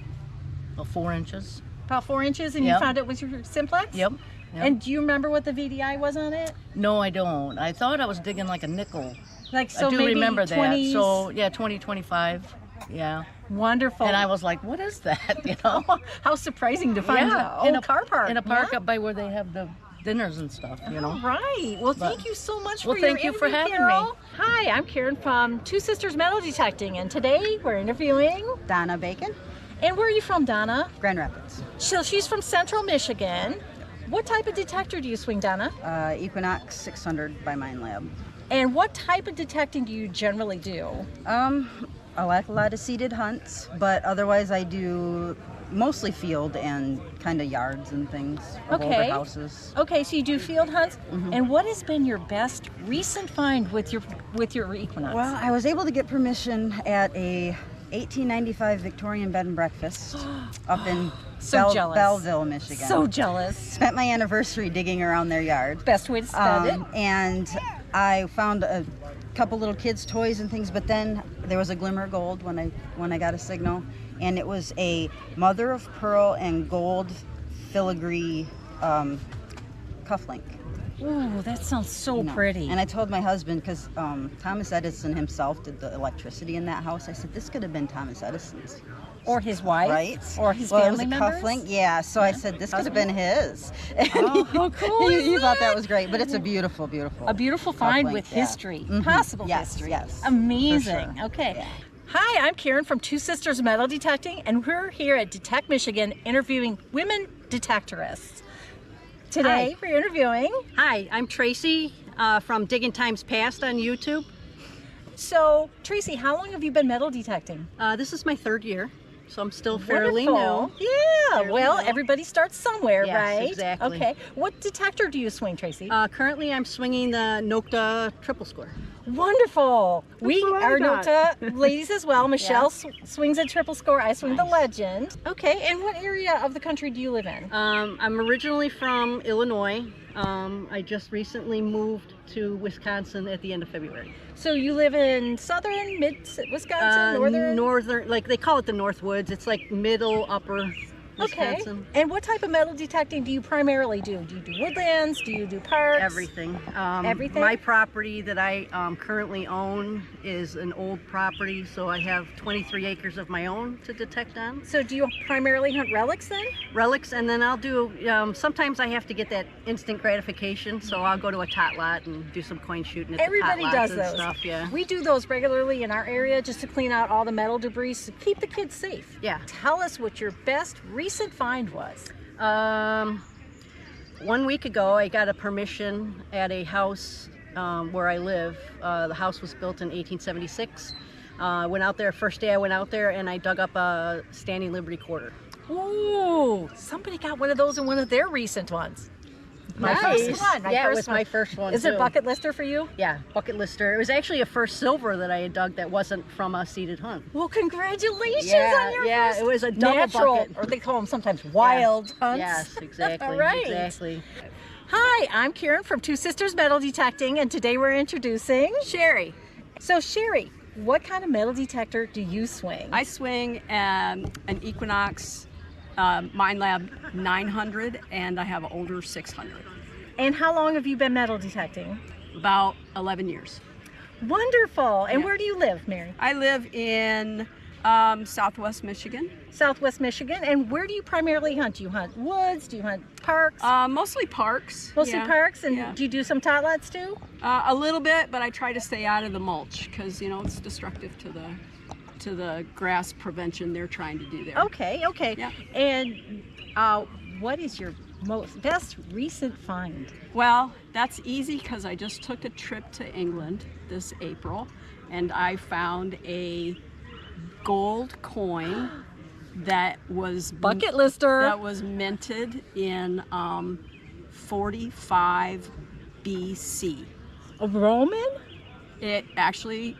About 4 inches. About 4 inches, and Yep. you found it was your Simplex? Yep. And do you remember what the VDI was on it? No, I don't. I thought I was digging like a nickel. Like, so I do maybe remember that. 20s? So yeah, 20, 25. Yeah. Wonderful. And I was like, what is that? You know? How surprising to find Yeah, in a car park. in a park Yeah. up by where they have the dinners and stuff, you know. All right. Well, But- thank you so much Well, for your thank you for interview, having me. Carol. Hi, I'm Karen from Two Sisters Metal Detecting, and today we're interviewing Donna Bacon. And where are you from, Donna? Grand Rapids. So she's from Central Michigan. What type of detector do you swing, Donna? Equinox 600 by Mine Lab. And what type of detecting do you generally do? I like a lot of seated hunts, but otherwise I do mostly field and kind of yards and things of older houses. Okay, so you do field hunts. And what has been your best recent find with your Equinox? Well, I was able to get permission at a 1895 Victorian bed and breakfast up in So jealous. Belleville, Michigan. So jealous. Spent my anniversary digging around their yard. Best way to spend it. And I found a couple little kids' toys and things, but then there was a glimmer of gold when I got a signal, and it was a mother of pearl and gold filigree cufflink. Ooh, that sounds so pretty. And I told my husband, because Thomas Edison himself did the electricity in that house, I said, this could have been Thomas Edison's. Or his wife? Right? Or his well, family it was a members? cufflink, yeah. So I said, this could have been his. Oh, how cool is He thought that that? was great, but it's a beautiful, beautiful. A beautiful find cufflink, with yeah. history, Mhm. possible Yes, history. yes, for Amazing. sure. Okay. Yeah. Hi, I'm Karen from Two Sisters Metal Detecting, and we're here at Detect Michigan interviewing women detectorists. Today, Hi. we're interviewing. Hi, I'm Tracy from Digging Times Past on YouTube. So, Tracy, how long have you been metal detecting? This is my 3rd year. so I'm still fairly Wonderful. new. Yeah. Fairly Well, new. everybody starts somewhere, Yes, right? exactly. Okay. What detector do you swing, Tracy? Currently, I'm swinging the Nokta triple score. Wonderful. We what I are got. Nokta ladies as well. Michelle swings a triple score. I swing the Legend. Okay. And what area of the country do you live in? I'm originally from Illinois. I just recently moved to Wisconsin at the end of February. So you live in southern, mid Wisconsin, northern? Northern, like they call it the Northwoods. It's like middle, upper Wisconsin. Okay. And what type of metal detecting do you primarily do? Do you do woodlands? Do you do parks? Everything. Everything? My property that I currently own is an old property, so I have 23 acres of my own to detect on. So do you primarily hunt relics then? Relics, and then I'll do, sometimes I have to get that instant gratification, so I'll go to a tot lot and do some coin shooting at Everybody the tot lots does and those. stuff, yeah. We do those regularly in our area just to clean out all the metal debris to keep the kids safe. Yeah. Tell us what your best recent find was. 1 week ago, I got a permission at a house where I live. The house was built in 1876. Went out there, first day I went out there, and I dug up a standing Liberty quarter. Ooh, somebody got one of those in one of their recent ones. My Nice. first one. Yeah, it was my first one, Is it too. bucket lister for you? Yeah, bucket lister. It was actually a first silver that I had dug that wasn't from a seeded hunt. Well, congratulations Yeah, on your yeah, first it was a double natural, bucket. or they call them sometimes wild hunts. Yes, exactly. All right. Exactly. Hi, I'm Karen from Two Sisters Metal Detecting, and today we're introducing Sherry. So Sherry, what kind of metal detector do you swing? I swing an Equinox Mine Lab 900, and I have an older 600. And how long have you been metal detecting? About 11 years. Wonderful. And Yeah. where do you live, Mary? I live in Southwest Michigan. Southwest Michigan. And where do you primarily hunt? Do you hunt woods? Do you hunt parks? Mostly parks. Mostly yeah. parks. And Yeah. do you do some tot lots too? A little bit, but I try to stay out of the mulch because it's destructive to the grass prevention they're trying to do there. Okay, okay. Yeah. And what is your best recent find? Well, that's easy because I just took a trip to England this April, and I found a gold coin that was bucket lister. That was minted in 45 BC. A Roman? It actually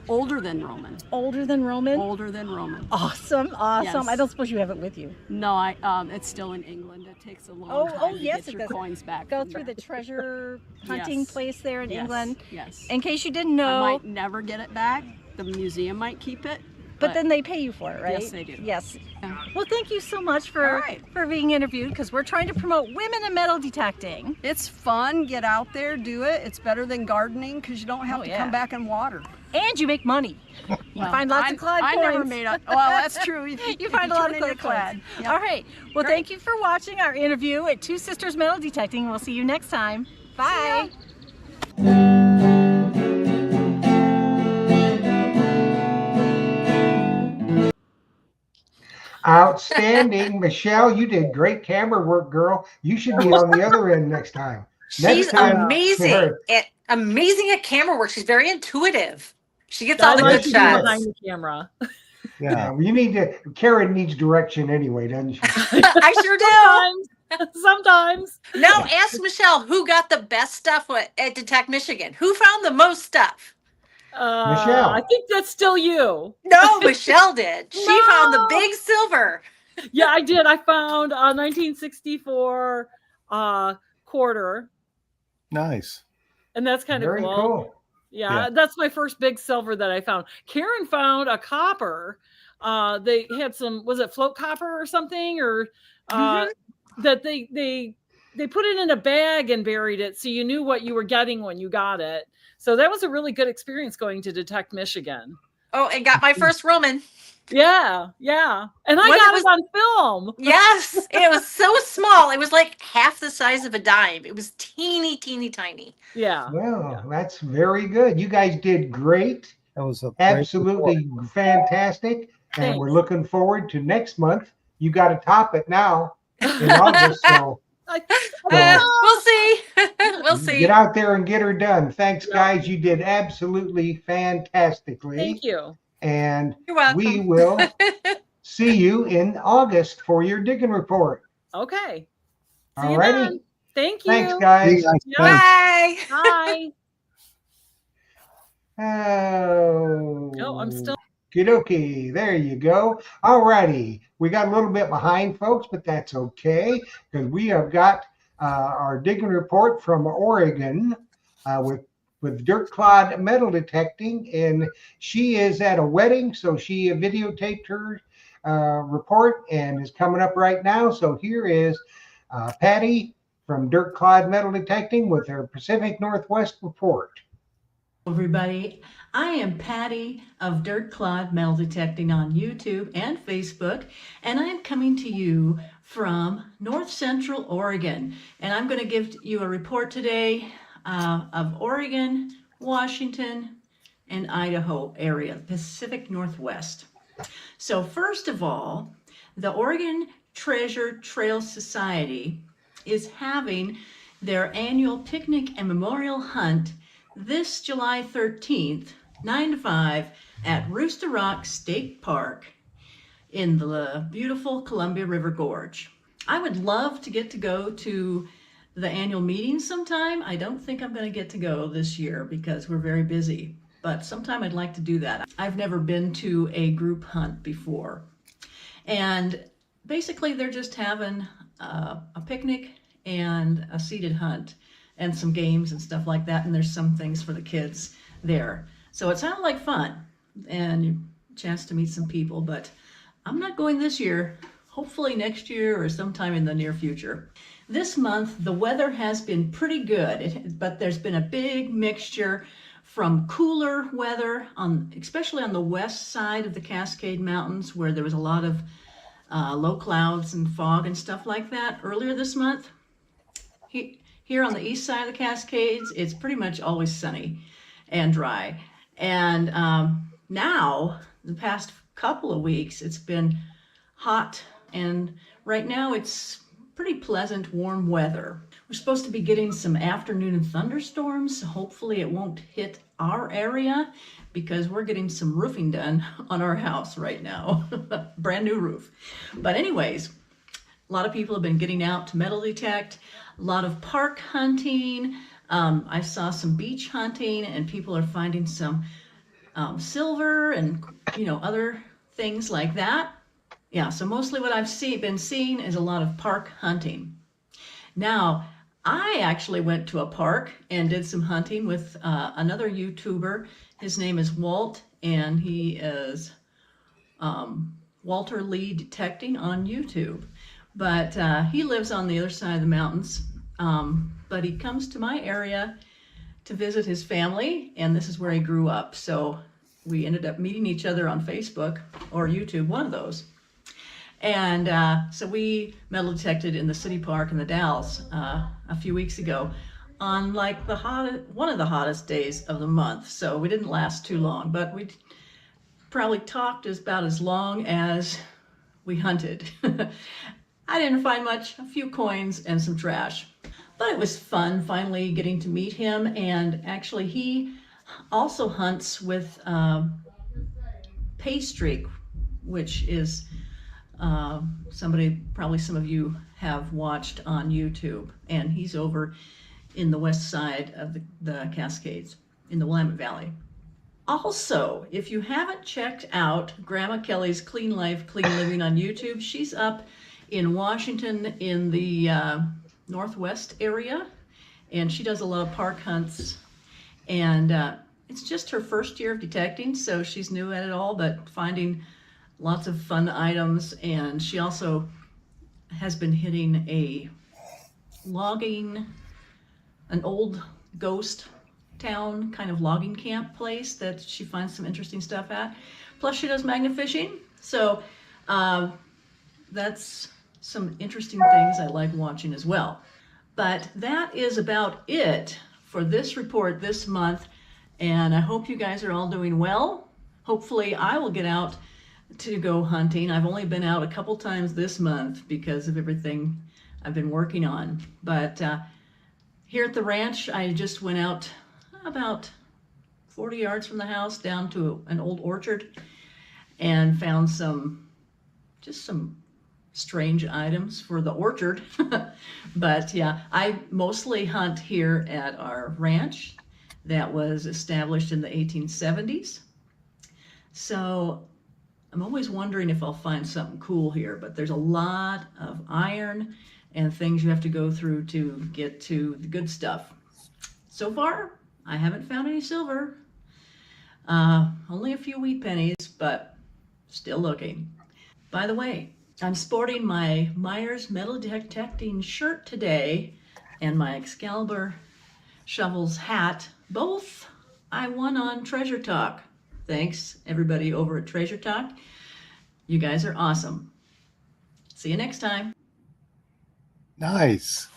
older than Roman. Older than Roman? Older than Roman. Awesome, awesome. Yes. I don't suppose you have it with you. No, it's still in England. It takes a long time to yes, get it your does. coins back. Go from through there. the treasure hunting Yes. place there in Yes, England. Yes. In case you didn't know. I might never get it back. The museum might keep it. But then they pay you for it, right? Yes, they do. Yes. Yeah. Well, thank you so much for being interviewed because we're trying to promote women in metal detecting. It's fun. Get out there, do it. It's better than gardening because you don't have Oh, to yeah. come back and water. And you make money. You Well, find lots of Clyde I coins. never made up. Well, that's true. You find a lot of turn in your Clyde coins. Yep. All right. Well, thank you for watching our interview at Two Sisters Metal Detecting. We'll see you next time. Bye. Outstanding. Michelle, you did great camera work, girl. You should be on the other end next time. She's amazing. Amazing at camera work. She's very intuitive. She gets all the like good to be shots. behind the camera. Yeah, you need to. Karen needs direction anyway, doesn't she? I sure do. Sometimes. Now ask Michelle who got the best stuff at Detect Michigan. Who found the most stuff? Michelle. I think that's still you. No, Michelle did. She found the big silver. Yeah, I did. I found a 1964 quarter, Nice. and that's kind of Very cool. Yeah, Yeah. that's my first big silver that I found. Karen found a copper. They had some, was it float copper or something, or that they put it in a bag and buried it, so you knew what you were getting when you got it. So that was a really good experience going to Detect Michigan. Oh, and got my first Roman. Yeah, yeah, and I When got it it on film. Yes, it was so small. It was like half the size of a dime. It was teeny, teeny, tiny. Yeah. Well, that's very good. You guys did great. That was a Absolutely fantastic. And we're looking forward to next month. You got to top it now in August. So We'll see. We'll see. get out there and get her done. Thanks, guys. You did absolutely fantastically. Thank you. And You're welcome. we will see you in August for your digging report. Okay. See All you righty. then. Thank you. Thanks, guys. Bye. Bye. Oh, I'm still. Okie, there you go. All righty. We got a little bit behind, folks, but that's okay because we have got our digging report from Oregon with Dirt Clod Metal Detecting, and she is at a wedding, so she videotaped her report and is coming up right now. So here is Patty from Dirt Clod Metal Detecting with her Pacific Northwest report. Everybody, I am Patty of Dirt Clod Metal Detecting on YouTube and Facebook, and I am coming to you from North Central Oregon, and I'm going to give you a report today of Oregon, Washington, and Idaho area, Pacific Northwest. So first of all, the Oregon Treasure Trail Society is having their annual picnic and memorial hunt this July 13th, 9 to 5 at Rooster Rock State Park in the beautiful Columbia River Gorge. I would love to get to go to the annual meeting sometime. I don't think I'm going to get to go this year because we're very busy, but sometime I'd like to do that. I've never been to a group hunt before. And basically they're just having a picnic and a seated hunt and some games and stuff like that. And there's some things for the kids there. So it sounded like fun and a chance to meet some people, but I'm not going this year. Hopefully next year or sometime in the near future. This month, the weather has been pretty good, but there's been a big mixture from cooler weather, especially on the west side of the Cascade Mountains, where there was a lot of low clouds and fog and stuff like that earlier this month. Here on the east side of the Cascades, it's pretty much always sunny and dry. And now, the past couple of weeks, it's been hot, and right now it's pretty pleasant, warm weather. We're supposed to be getting some afternoon thunderstorms. Hopefully it won't hit our area because we're getting some roofing done on our house right now. Brand new roof. But anyways, a lot of people have been getting out to metal detect, a lot of park hunting. I saw some beach hunting, and people are finding some silver and other things like that. Yeah, so mostly what I've been seeing is a lot of park hunting. Now, I actually went to a park and did some hunting with another YouTuber. His name is Walt, and he is Walter Lee Detecting on YouTube. But he lives on the other side of the mountains, but he comes to my area to visit his family, and this is where he grew up. So we ended up meeting each other on Facebook or YouTube, one of those. And so we metal detected in the city park in the Dalles a few weeks ago on like one of the hottest days of the month. So we didn't last too long, but we probably talked about as long as we hunted. I didn't find much, a few coins and some trash, but it was fun finally getting to meet him. And actually he also hunts with Paystreak, which is somebody probably some of you have watched on YouTube, and he's over in the west side of the Cascades in the Willamette Valley. Also, if you haven't checked out Grandma Kelly's Clean Life, Clean Living on YouTube, she's up in Washington in the northwest area, and she does a lot of park hunts, and it's just her first year of detecting, so she's new at it all, but finding lots of fun items. And she also has been hitting an old ghost town kind of logging camp place that she finds some interesting stuff at. Plus she does magnet fishing. So that's some interesting things I like watching as well. But that is about it for this report this month. And I hope you guys are all doing well. Hopefully I will get out to go hunting. I've only been out a couple times this month because of everything I've been working on. But here at the ranch, I just went out about 40 yards from the house down to an old orchard and found some just some strange items for the orchard. But yeah, I mostly hunt here at our ranch that was established in the 1870s. So I'm always wondering if I'll find something cool here, but there's a lot of iron and things you have to go through to get to the good stuff. So far, I haven't found any silver. Only a few wheat pennies, but still looking. By the way, I'm sporting my Myers metal detecting shirt today and my Excalibur Shovels hat. Both I won on Treasure Talk. Thanks, everybody over at Treasure Talk. You guys are awesome. See you next time. Nice.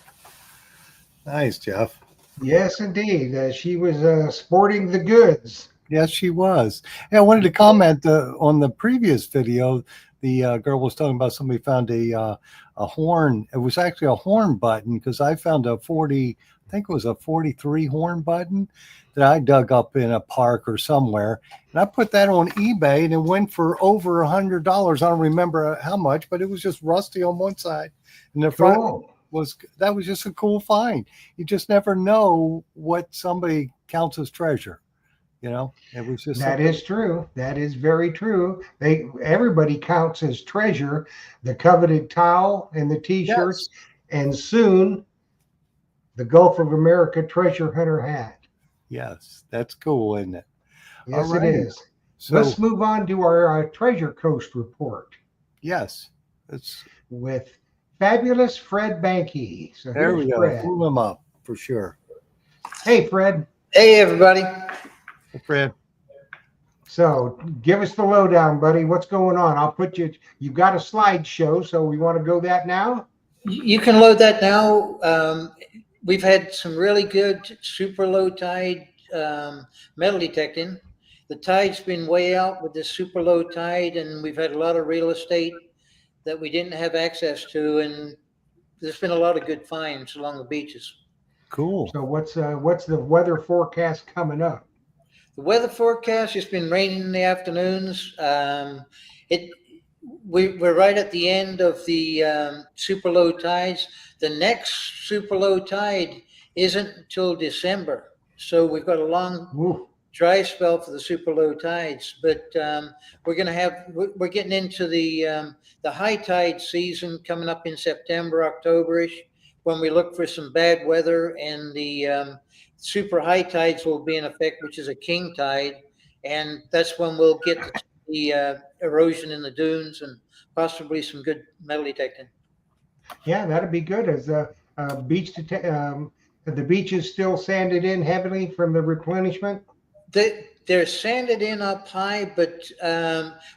Nice, Jeff. Yes, indeed. She was sporting the goods. Yes, she was. Hey, I wanted to comment on the previous video. The girl was talking about somebody found a horn. It was actually a horn button because I found a 40, I think it was a 43 horn button that I dug up in a park or somewhere. And I put that on eBay and it went for over $100. I don't remember how much, but it was just rusty on one side. And the front was just a cool find. You just never know what somebody counts as treasure. You know, it was just that is true. That is very true. Everybody counts as treasure the coveted towel and the T-shirts, and soon the Gulf of America treasure hunter hat. Yes, that's cool, isn't it? Yes, it is. So let's move on to our Treasure Coast report. Yes, it's with fabulous Fred Banke. So there we go. Fred. Pull him up for sure. Hey, Fred. Hey, everybody. Hey, Fred. So give us the lowdown, buddy. What's going on? I'll put you've got a slideshow, so we want to go that now? You can load that now. We've had some really good super low tide metal detecting. The tide's been way out with this super low tide, and we've had a lot of real estate that we didn't have access to, and there's been a lot of good finds along the beaches. Cool. So what's the weather forecast coming up? The weather forecast has been raining in the afternoons. We're right at the end of the super low tides. The next super low tide isn't until December, so we've got a long dry spell for the super low tides. But we're getting into the high tide season coming up in September, October-ish, when we look for some bad weather, and the super high tides will be in effect, which is a king tide, and that's when we'll get the erosion in the dunes and possibly some good metal detecting. Yeah, that'd be good. As the beach is still sanded in heavily from the replenishment. They're sanded in up high, but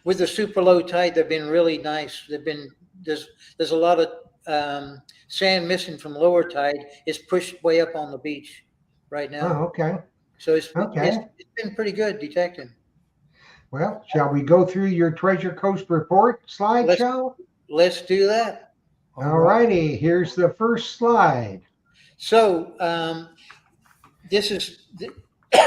with the super low tide, they've been really nice. There's a lot of sand missing from lower tide. It's pushed way up on the beach right now. Oh, okay. So it's been pretty good detecting. Well, shall we go through your Treasure Coast report slideshow? Let's do that. All righty. Here's the first slide. So this is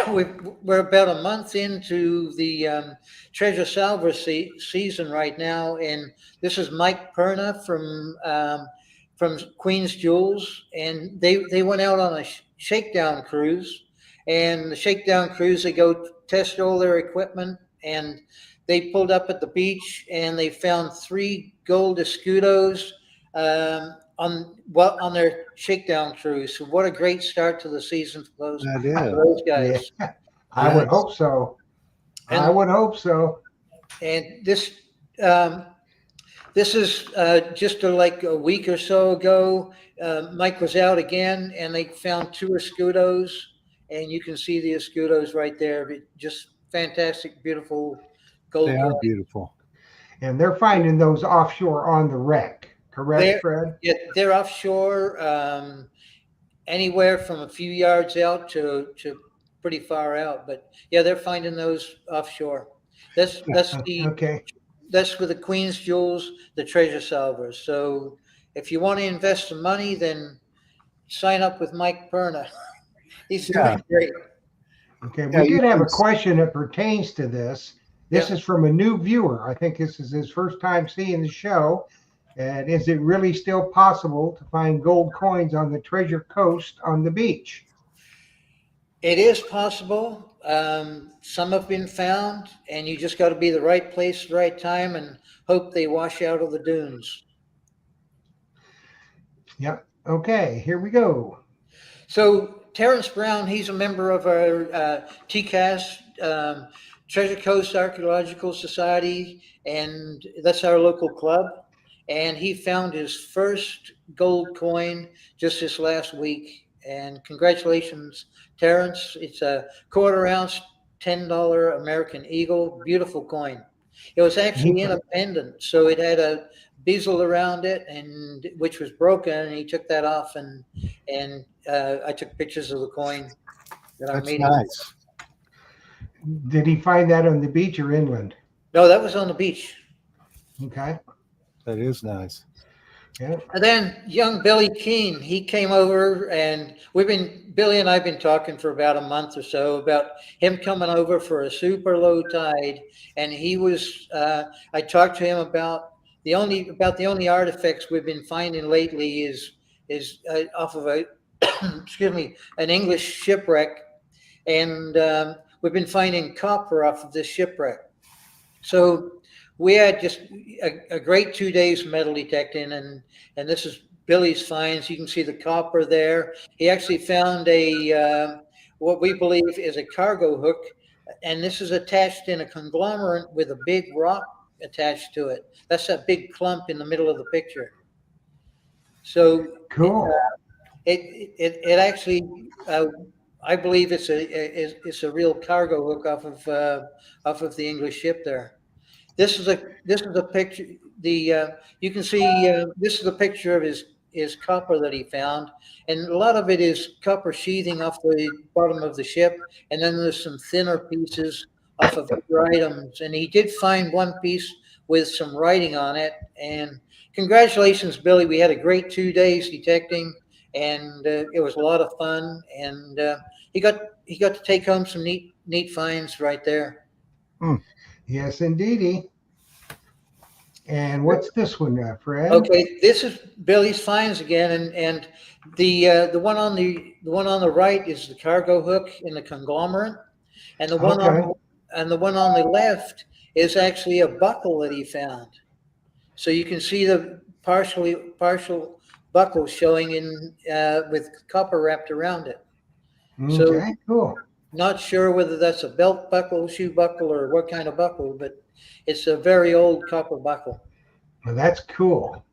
we're about a month into the treasure salver season right now, and this is Mike Perna from Queen's Jewels, and they went out on a shakedown cruise, and the shakedown cruise, they go test all their equipment, and they pulled up at the beach and they found 3 gold escudos on their shakedown cruise. So what a great start to the season for those guys. Yeah. I would hope so. I would hope so. And this is just like a week or so ago. Mike was out again, and they found 2 escudos, and you can see the escudos right there. Just fantastic, beautiful gold. They are beautiful. And they're finding those offshore on the wreck, correct, Fred? Yeah, they're offshore, anywhere from a few yards out to pretty far out. But yeah, they're finding those offshore. That's okay. That's with the Queen's Jewels, the treasure salvers. So if you want to invest some money, then sign up with Mike Perna. He's doing great. Okay, we did have a question that pertains to this. This is from a new viewer. I think this is his first time seeing the show. And is it really still possible to find gold coins on the Treasure Coast on the beach? It is possible. Some have been found, and you just got to be the right place, the right time, and hope they wash out of the dunes. Yep. Okay, here we go. So Terrence Brown, he's a member of our TCAS, Treasure Coast Archaeological Society, and that's our local club. And he found his first gold coin just this last week. And congratulations, Terrence. It's a 1/4 ounce, $10 American Eagle, beautiful coin. It was actually in a pendant, so it had a bezel around it, and which was broken, and he took that off, and I took pictures of the coin that I made. Nice. Did he find that on the beach or inland? No, that was on the beach. Okay. That is nice. Yeah. And then young Billy Keene, he came over, and Billy and I have been talking for about a month or so about him coming over for a super low tide. And he was, I talked to him about the only artifacts we've been finding lately is off of a, excuse me, an English shipwreck. And we've been finding copper off of this shipwreck. So we had just a great 2 days metal detecting, and this is Billy's finds. You can see the copper there. He actually found a what we believe is a cargo hook, and this is attached in a conglomerate with a big rock attached to it. That's that big clump in the middle of the picture. So cool. It actually, I believe it's a real cargo hook off of the English ship there. This is a picture. You can see this is a picture of his copper that he found, and a lot of it is copper sheathing off the bottom of the ship, and then there's some thinner pieces off of other items. And he did find one piece with some writing on it. And congratulations, Billy! We had a great 2 days detecting, and it was a lot of fun. And he got to take home some neat finds right there. Yes, indeedy. And what's this one, Fred? Okay, this is Billy's finds again, and the one on the right is the cargo hook in the conglomerate, and the one on the left is actually a buckle that he found. So you can see the partial buckle showing in with copper wrapped around it. Okay, cool. Not sure whether that's a belt buckle, shoe buckle, or what kind of buckle, but it's a very old copper buckle. Well, that's cool.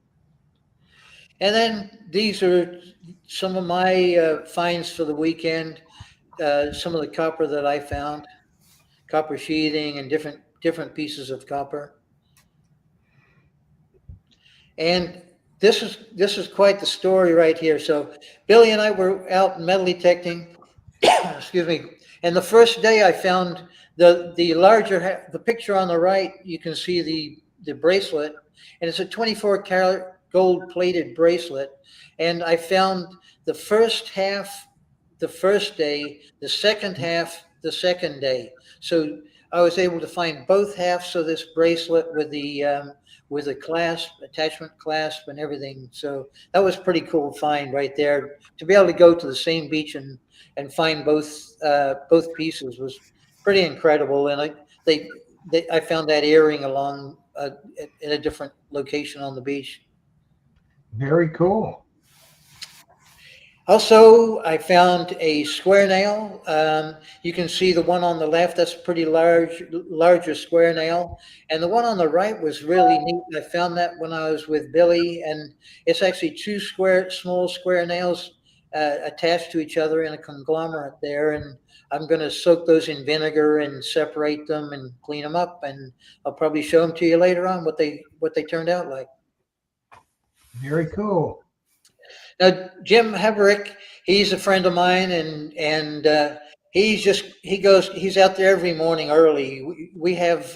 And then these are some of my finds for the weekend. Some of the copper that I found, copper sheathing and different pieces of copper. And this is quite the story right here. So Billy and I were out metal detecting. Excuse me. And the first day I found the picture on the right, you can see the bracelet, and it's a 24-karat gold-plated bracelet. And I found the first half the first day, the second half the second day. So I was able to find both halves of this bracelet with the clasp, attachment clasp, and everything. So that was pretty cool find right there. To be able to go to the same beach and find both pieces was pretty incredible. And I found that earring along in a different location on the beach. Very cool. Also, I found a square nail. You can see the one on the left, that's a pretty larger square nail. And the one on the right was really neat. I found that when I was with Billy, and it's actually two small square nails attached to each other in a conglomerate there. And I'm going to soak those in vinegar and separate them and clean them up. And I'll probably show them to you later on what they turned out like. Very cool. Now, Jim Heverick, he's a friend of mine, and he's out there every morning early. We have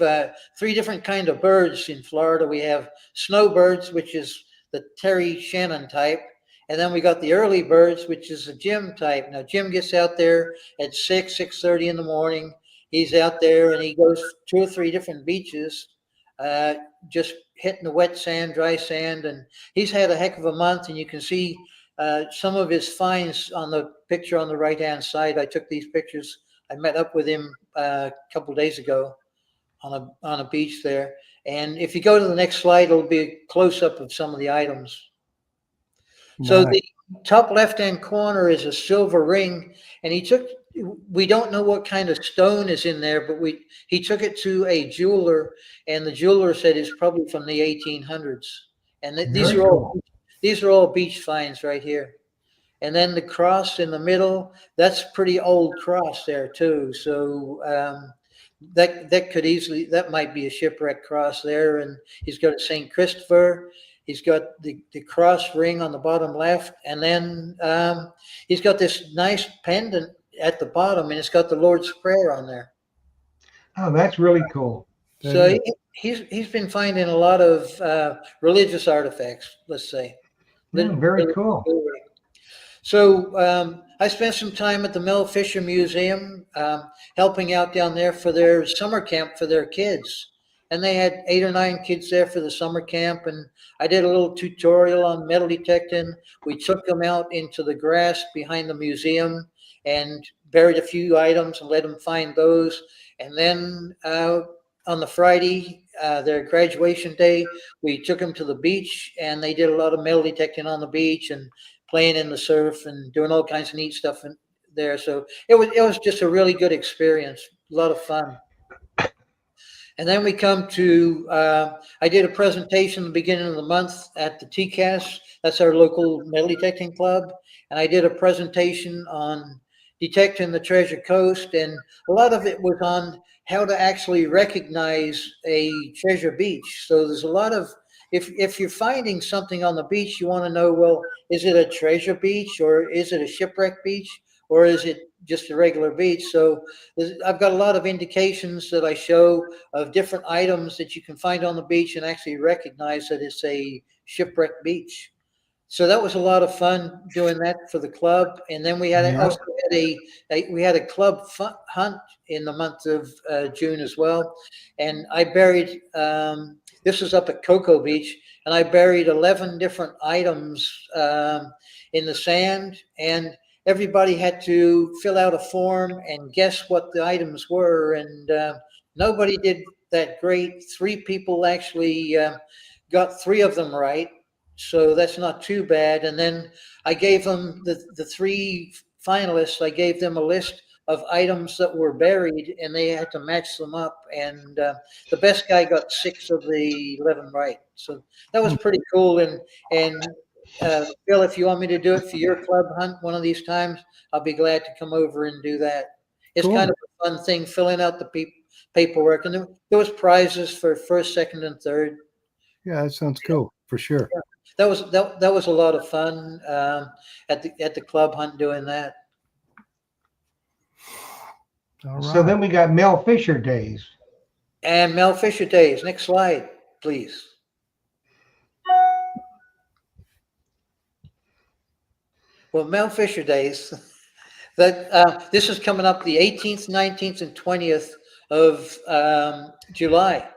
3 different kind of birds in Florida. We have snowbirds, which is the Terry Shannon type, and then we got the early birds, which is the Jim type. Now, Jim gets out there at 6:30 in the morning, he's out there and he goes 2 or 3 different beaches, just hitting the wet sand, dry sand, and he's had a heck of a month. And you can see some of his finds on the picture on the right-hand side. I took these pictures. I met up with him a couple of days ago on a beach there. And if you go to the next slide, it'll be a close-up of some of the items. So the top left-hand corner is a silver ring, and we don't know what kind of stone is in there, but he took it to a jeweler, and the jeweler said it's probably from the 1800s. And these are all beach finds right here. And then the cross in the middle, that's pretty old cross there too. So that might be a shipwreck cross there. And he's got a St. Christopher. He's got the cross ring on the bottom left, and then he's got this nice pendant at the bottom, and it's got the Lord's Prayer on there. Oh, that's really cool. So he's been finding a lot of religious artifacts, let's say. Very cool. So I spent some time at the Mel Fisher Museum helping out down there for their summer camp for their kids. And they had 8 or 9 kids there for the summer camp. And I did a little tutorial on metal detecting. We took them out into the grass behind the museum and buried a few items and let them find those. And then on the Friday, their graduation day, we took them to the beach, and they did a lot of metal detecting on the beach and playing in the surf and doing all kinds of neat stuff in there. So it was just a really good experience, a lot of fun. And then we come to, I did a presentation at the beginning of the month at the TCAS. That's our local metal detecting club. And I did a presentation on detecting the Treasure Coast. And a lot of it was on how to actually recognize a treasure beach. So there's a lot of, if you're finding something on the beach, you want to know, well, is it a treasure beach, or is it a shipwreck beach, or is it just a regular beach? So I've got a lot of indications that I show of different items that you can find on the beach and actually recognize that it's a shipwreck beach. So that was a lot of fun doing that for the club. And then we had a club hunt in the month of June as well. And I buried, this was up at Cocoa Beach, and I buried 11 different items in the sand, and everybody had to fill out a form and guess what the items were. And nobody did that great. 3 people actually got 3 of them right. So that's not too bad. And then I gave them the 3 finalists, I gave them a list of items that were buried, and they had to match them up. And the best guy got 6 of the 11 right. So that was pretty cool. And Bill, if you want me to do it for your club hunt one of these times, I'll be glad to come over and do that. It's kind of a fun thing, filling out the paperwork. And there was prizes for 1st, 2nd, and 3rd. Yeah, that sounds cool for sure. Yeah. That was a lot of fun at the club hunt doing that. All right. So then we got Mel Fisher Days. And Mel Fisher Days. Next slide, please. Well, Mel Fisher Days. This is coming up the 18th, 19th, and 20th of July,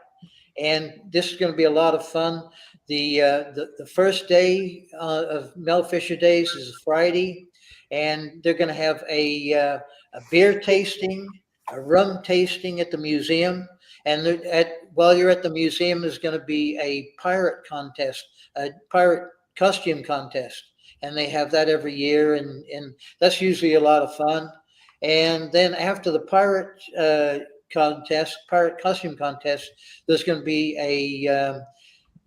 and this is going to be a lot of fun. The first day of Mel Fisher Days is Friday, and they're going to have a beer tasting, a rum tasting at the museum, and while you're at the museum, there's going to be a pirate contest, a pirate costume contest, and they have that every year, and that's usually a lot of fun. And then after the pirate costume contest, there's going to be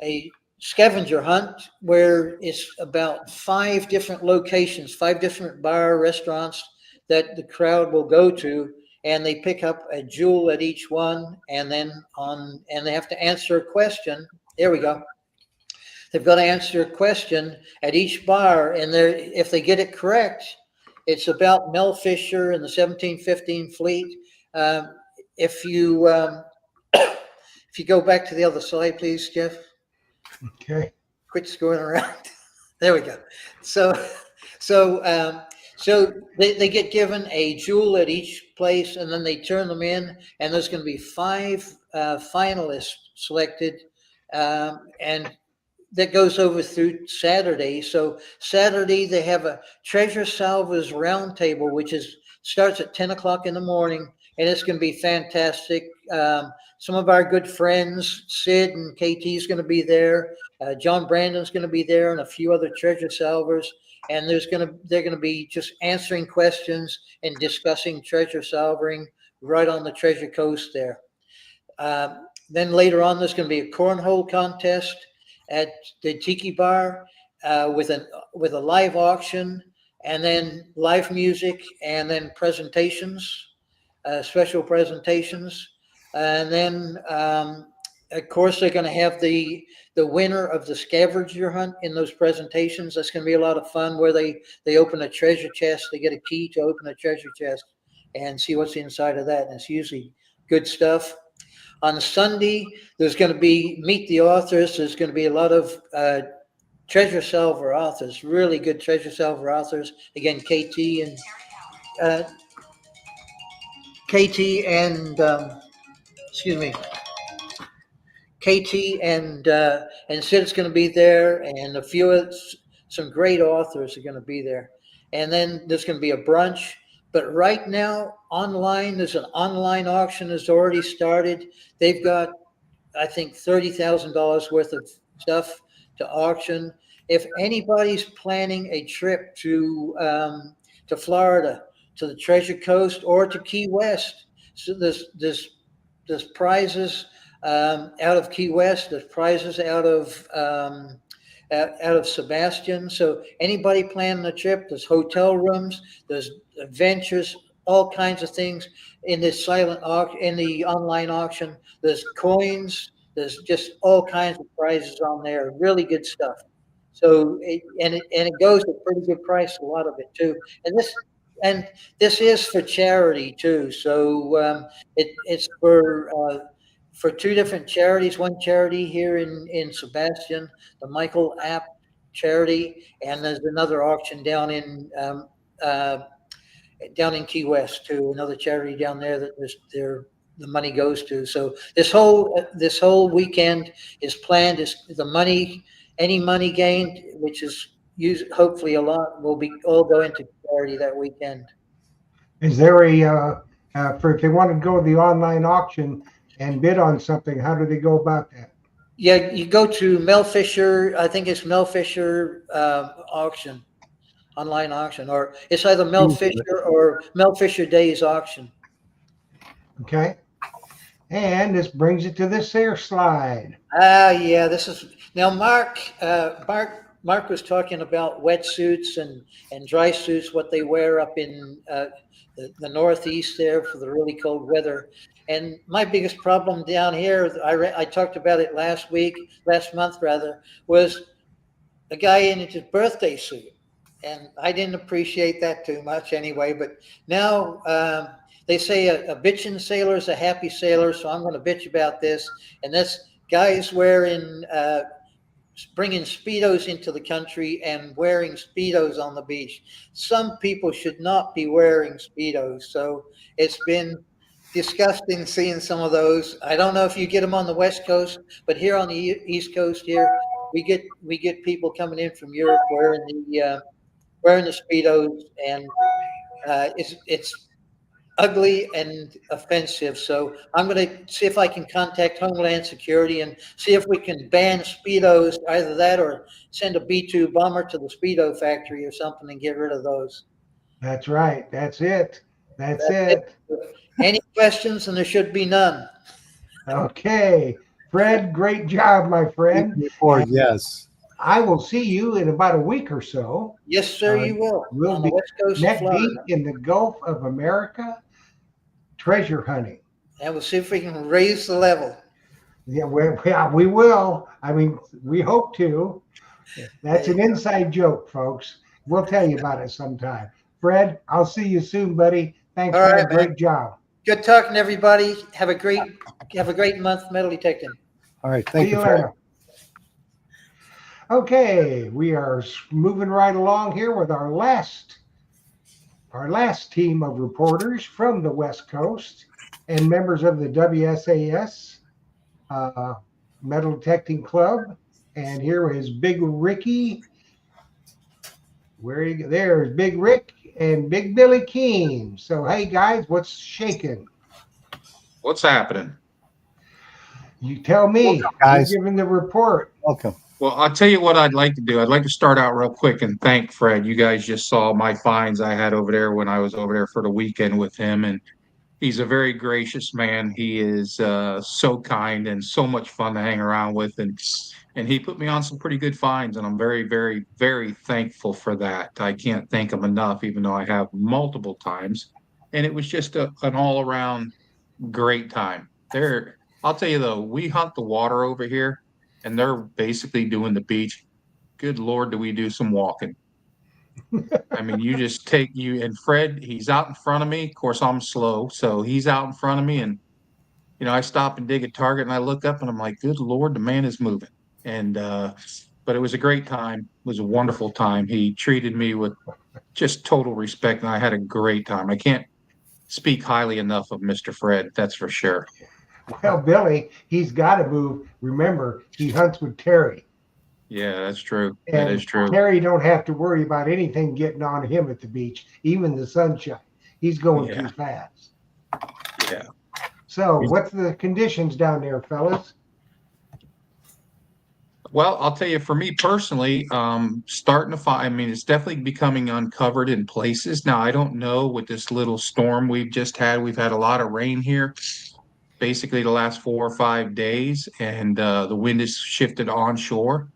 a scavenger hunt where it's about 5 different locations, 5 different bar restaurants that the crowd will go to, and they pick up a jewel at each one, and then they have to answer a question. There we go. They've got to answer a question at each bar, and if they get it correct, it's about Mel Fisher and the 1715 fleet. If you go back to the other slide, please, Jeff. Okay. Quit screwing around. There we go. So So they get given a jewel at each place, and then they turn them in, and there's going to be 5 finalists selected, and that goes over through Saturday. So Saturday they have a treasure salvers roundtable, which starts at 10 o'clock in the morning, and it's going to be fantastic. Some of our good friends, Sid and KT, is going to be there. John Brandon's going to be there, and a few other treasure salvers. And they're going to be just answering questions and discussing treasure salvering right on the Treasure Coast there. Then later on, there's going to be a cornhole contest at the Tiki Bar with a live auction, and then live music, and then presentations, special presentations. And then, of course, they're going to have the winner of the scavenger hunt in those presentations. That's going to be a lot of fun, where they open a treasure chest. They get a key to open a treasure chest and see what's inside of that. And it's usually good stuff. On Sunday, there's going to be Meet the Authors. There's going to be a lot of treasure salver authors, really good treasure salver authors. Again, KT and Sid's going to be there, and some great authors are going to be there. And then there's going to be a brunch. But right now, online, there's an online auction that's already started. They've got, I think, $30,000 worth of stuff to auction. If anybody's planning a trip to Florida, to the Treasure Coast, or to Key West, so there's prizes out of Key West. There's prizes out of Sebastian. So anybody planning a trip, there's hotel rooms, there's adventures, all kinds of things in this in the online auction. There's coins. There's just all kinds of prizes on there. Really good stuff. So it goes at pretty good price. A lot of it too. And this is for charity too. So it's for 2 different charities. One charity here in Sebastian, the Michael App charity, and there's another auction down in Key West too. Another charity down there that the money goes to. So this whole weekend is planned. Any money gained, which is hopefully a lot, will be all go into charity that weekend. Is there if they want to go to the online auction and bid on something, how do they go about that? Yeah, you go to Mel Fisher. I think it's Mel Fisher auction, online auction, or it's either Mel Fisher or Mel Fisher Days auction. Okay. And this brings it to this here slide. Yeah, this is now Mark was talking about wetsuits and dry suits, what they wear up in the Northeast there for the really cold weather. And my biggest problem down here, I talked about it last month, was a guy in his birthday suit. And I didn't appreciate that too much anyway. But now they say a bitchin' sailor is a happy sailor, so I'm going to bitch about this. And this guy's bringing Speedos into the country and wearing Speedos on the beach. Some people should not be wearing Speedos. So it's been disgusting seeing some of those. I don't know if you get them on the West Coast, but here on the East Coast here, we get people coming in from Europe wearing the Speedos, and it's ugly and offensive. So I'm going to see if I can contact Homeland Security and see if we can ban Speedos, either that or send a B-2 bomber to the Speedo factory or something and get rid of those. That's right. That's it. That's it. Any questions? And there should be none. Okay. Fred, great job, my friend. Yes. I will see you in about a week or so. Yes, sir, you will. We'll be neck deep in the Gulf of America treasure hunting. And we'll see if we can raise the level. Yeah, we will. I mean, we hope to. That's an inside joke, folks. We'll tell you about it sometime. Fred, I'll see you soon, buddy. Thanks, All Fred. right, Great man. job. Good talking to everybody. Have a great month metal detecting. All right. Thank you, See Fred. later. Okay, we are moving right along here with our last our last team of reporters from the West Coast and members of the WSAS Metal Detecting Club. And here is Big Ricky. There's Big Rick and Big Billy Keene. So, hey guys, what's shaking? What's happening? You tell me. Welcome, guys. You're giving the report. Welcome. Well, I'll tell you what I'd like to do. I'd like to start out real quick and thank Fred. You guys just saw my finds I had over there when I was over there for the weekend with him. And he's a very gracious man. He is so kind and so much fun to hang around with. And he put me on some pretty good finds. And I'm very, very, very thankful for that. I can't thank him enough, even though I have multiple times. And it was just an all-around great time. I'll tell you, though, we hunt the water over here. And they're basically doing the beach. Good Lord, do we do some walking? I mean, you just and Fred, he's out in front of me. Of course, I'm slow, so he's out in front of me. And, I stop and dig a target and I look up and I'm like, good Lord, the man is moving. And, but it was a great time. It was a wonderful time. He treated me with just total respect and I had a great time. I can't speak highly enough of Mr. Fred, that's for sure. Well, Billy, he's got to move. Remember, he hunts with Terry. Yeah, that's true. And that is true. Terry don't have to worry about anything getting on him at the beach, even the sunshine. He's going too fast. Yeah. So, what's the conditions down there, fellas? Well, I'll tell you, for me personally, starting to find, I mean, it's definitely becoming uncovered in places. Now, I don't know with this little storm we've just had. We've had a lot of rain here. Basically the last 4 or 5 days, and the wind has shifted onshore.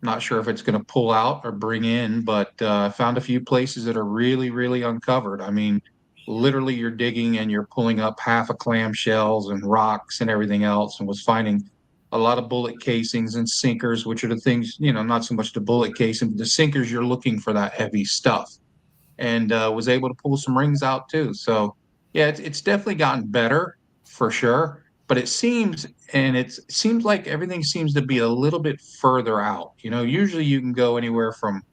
Not sure if it's going to pull out or bring in, but I found a few places that are really, really uncovered. I mean, literally you're digging and you're pulling up half a clamshells and rocks and everything else, and was finding a lot of bullet casings and sinkers, which are the things, not so much the bullet casing, but the sinkers, you're looking for that heavy stuff, and was able to pull some rings out too. So yeah, it's definitely gotten better. For sure, but it seems like everything seems to be a little bit further out. Usually you can go anywhere from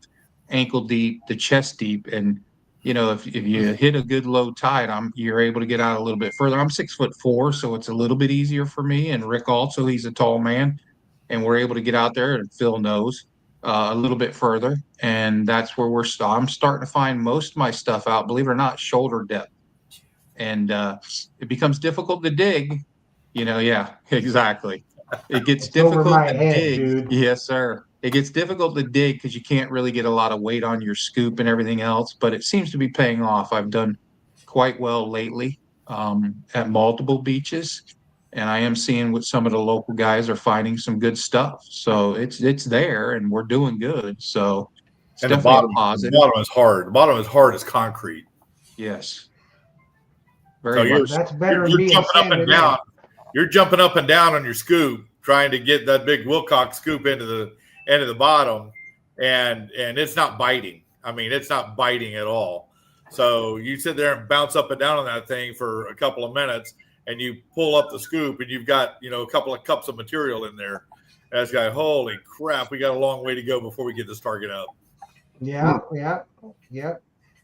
ankle deep to chest deep, and if you hit a good low tide, you're able to get out a little bit further. I'm 6'4", so it's a little bit easier for me. And Rick also, he's a tall man, and we're able to get out there, and Phil knows a little bit further, and that's where I'm starting to find most of my stuff out. Believe it or not, shoulder depth. And it becomes difficult to dig, yeah, exactly. It gets difficult to dig. Dude. Yes, sir. It gets difficult to dig because you can't really get a lot of weight on your scoop and everything else, but it seems to be paying off. I've done quite well lately at multiple beaches, and I am seeing what some of the local guys are finding some good stuff. So it's there, and we're doing good. So it's definitely positive. The bottom is hard. The bottom is hard as concrete. Yes. That's better than you're jumping up and down. You're jumping up and down on your scoop, trying to get that big Wilcox scoop into the end of the bottom, and it's not biting. I mean, it's not biting at all. So you sit there and bounce up and down on that thing for a couple of minutes, and you pull up the scoop, and you've got a couple of cups of material in there. And it's like, holy crap, we got a long way to go before we get this target up. Yeah.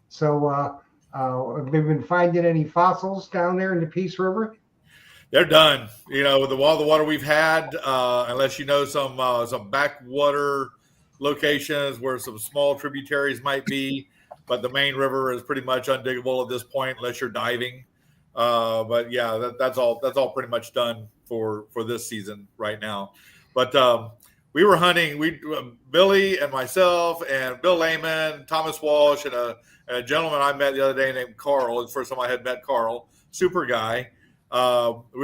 So. Have we been finding any fossils down there in the Peace River? They're done. With all the water we've had, unless some backwater locations where some small tributaries might be, but the main river is pretty much undiggable at this point unless you're diving. But yeah, that's all pretty much done for this season right now. But we were hunting. Billy and myself and Bill Lehman, Thomas Walsh, and a gentleman I met the other day named Carl. It's the first time I had met Carl. Super guy. We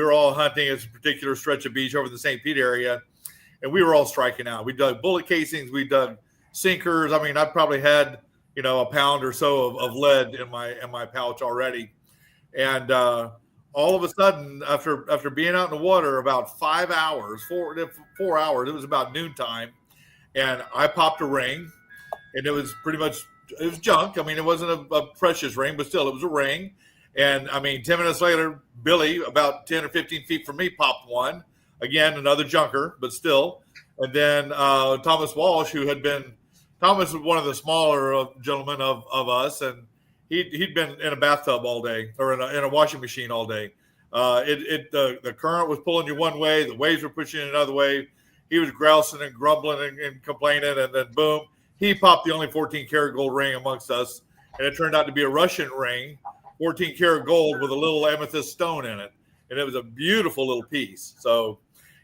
were all hunting a particular stretch of beach over the St. Pete area, and we were all striking out. We dug bullet casings. We dug sinkers. I mean, I probably had a pound or so of lead in my pouch already. And all of a sudden, after being out in the water about 5 hours, 4 hours, it was about noontime, and I popped a ring, and it was junk. I mean, it wasn't a precious ring, but still, it was a ring. And I mean, 10 minutes later, Billy, about 10 or 15 feet from me, popped one. Again, another junker, but still. And then Thomas Walsh, Thomas was one of the smaller gentlemen of us, and he'd been in a bathtub all day or in a washing machine all day. The current was pulling you one way, the waves were pushing you another way. He was grousing and grumbling and complaining, and then boom, he popped the only 14 karat gold ring amongst us, and it turned out to be a Russian ring, 14 karat gold with a little amethyst stone in it, and it was a beautiful little piece. So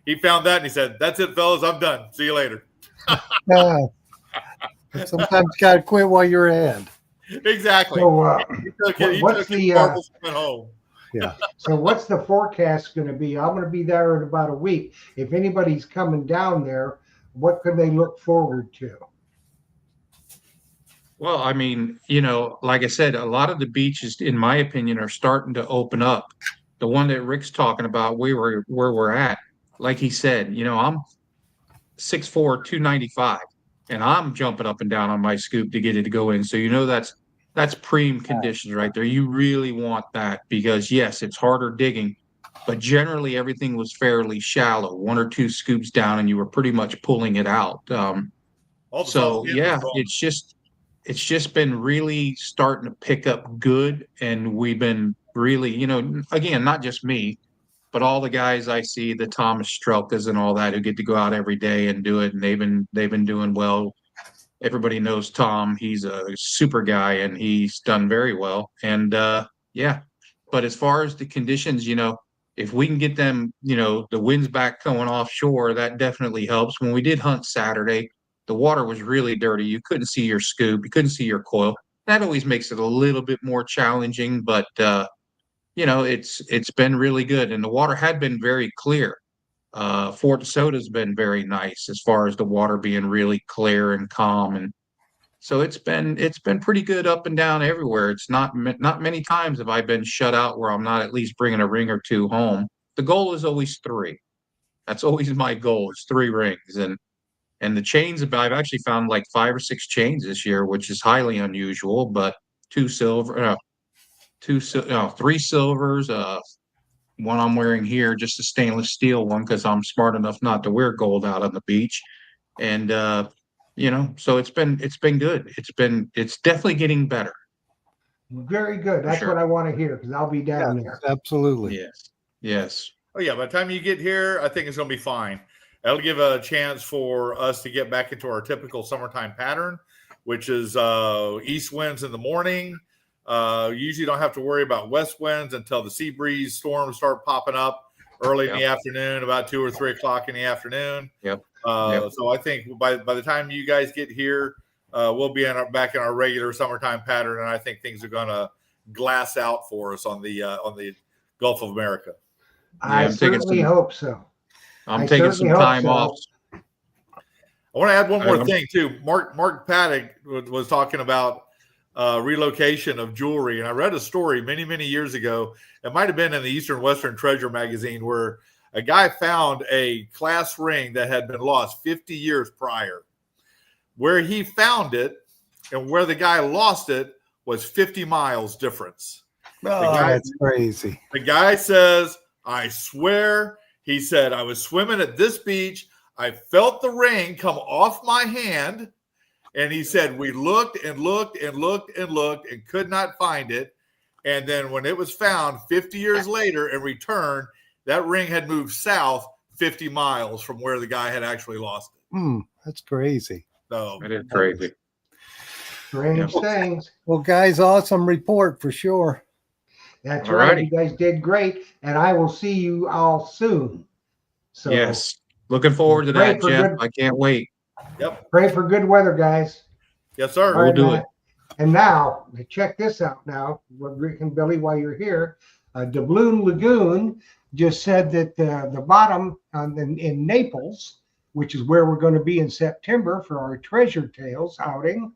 he found that and he said, "That's it, fellas, I'm done. See you later." Sometimes you got to quit while you're ahead. Exactly. So, he took his marbles and went home. Yeah. So what's the forecast going to be? I'm going to be there in about a week. If anybody's coming down there, what can they look forward to? Well, I mean, like I said, a lot of the beaches, in my opinion, are starting to open up. The one that Rick's talking about, where we're at, like he said, I'm 6'4", 295, and I'm jumping up and down on my scoop to get it to go in. So that's preem conditions right there. You really want that because yes, it's harder digging, but generally everything was fairly shallow, 1 or 2 scoops down, and you were pretty much pulling it out. So yeah, it's just been really starting to pick up good, and we've been really, again, not just me, but all the guys I see, the Thomas Strelkas and all that, who get to go out every day and do it, and they've been doing well. Everybody knows Tom. He's a super guy, and he's done very well. And yeah, but as far as the conditions, if we can get them, the winds back going offshore, that definitely helps. When we did hunt Saturday, the water was really dirty. You couldn't see your scoop. You couldn't see your coil. That always makes it a little bit more challenging, but it's been really good, and the water had been very clear. Fort DeSoto's been very nice as far as the water being really clear and calm, and so it's been pretty good up and down everywhere. It's not many times have I been shut out where I'm not at least bringing a ring or 2 home. The goal is always 3. That's always my goal, is 3 rings, and the chains, I've actually found like 5 or 6 chains this year, which is highly unusual. But 3 silvers, one I'm wearing here, just a stainless steel one because I'm smart enough not to wear gold out on the beach, and so it's been good. It's definitely getting better. Very good. That's what I want to hear because I'll be down there. Absolutely. Yes. Oh yeah. By the time you get here, I think it's going to be fine. That'll give a chance for us to get back into our typical summertime pattern, which is east winds in the morning. Usually don't have to worry about west winds until the sea breeze storms start popping up early in the afternoon, about 2 or 3 o'clock in the afternoon. Yep. So I think by the time you guys get here, we'll be back in our regular summertime pattern, and I think things are going to glass out for us on the Gulf of America. I certainly hope so. I'm taking some time off. I want to add one more thing too. Mark Paddock was talking about relocation of jewelry, and I read a story many years ago. It might have been in the Eastern Western Treasure magazine, where a guy found a class ring that had been lost 50 years prior. Where he found it and where the guy lost it was 50 miles difference. Oh, that's crazy. The guy says, "I swear," he said, "I was swimming at this beach. I felt the ring come off my hand." And he said, "We looked and looked and looked and looked and could not find it. And then when it was found 50 years later and returned, that ring had moved south 50 miles from where the guy had actually lost it." That's crazy. So that is crazy. Strange things. Well, guys, awesome report for sure. That's right. You guys did great, and I will see you all soon. So yes, looking forward to that, Jeff. I can't wait. Yep. Pray for good weather, guys. Yes, sir. We'll do it. And now, check this out now, Rick and Billy, while you're here. Doubloon Lagoon just said that the bottom in Naples, which is where we're going to be in September for our Treasure Tales outing,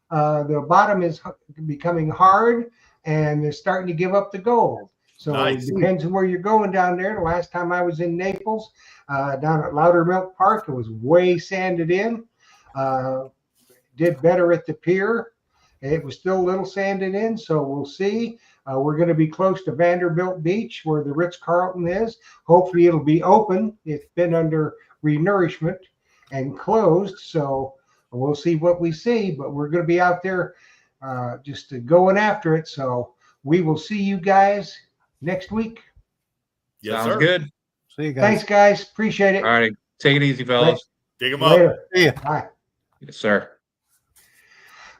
the bottom is becoming hard, and they're starting to give up the gold. So nice. It depends on where you're going down there. The last time I was in Naples, down at Loudermilk Park, it was way sanded in. Did better at the pier. It was still a little sanded in, so we'll see. We're going to be close to Vanderbilt Beach, where the Ritz-Carlton is. Hopefully it'll be open. It's been under renourishment and closed, so we'll see what we see. But we're going to be out there just going after it. So we will see you guys next week. Yes, Sounds sir. good. See you guys. Thanks, guys. Appreciate it. All right. Take it easy, fellas. Dig them up. Later. See ya. Bye. Yes, sir.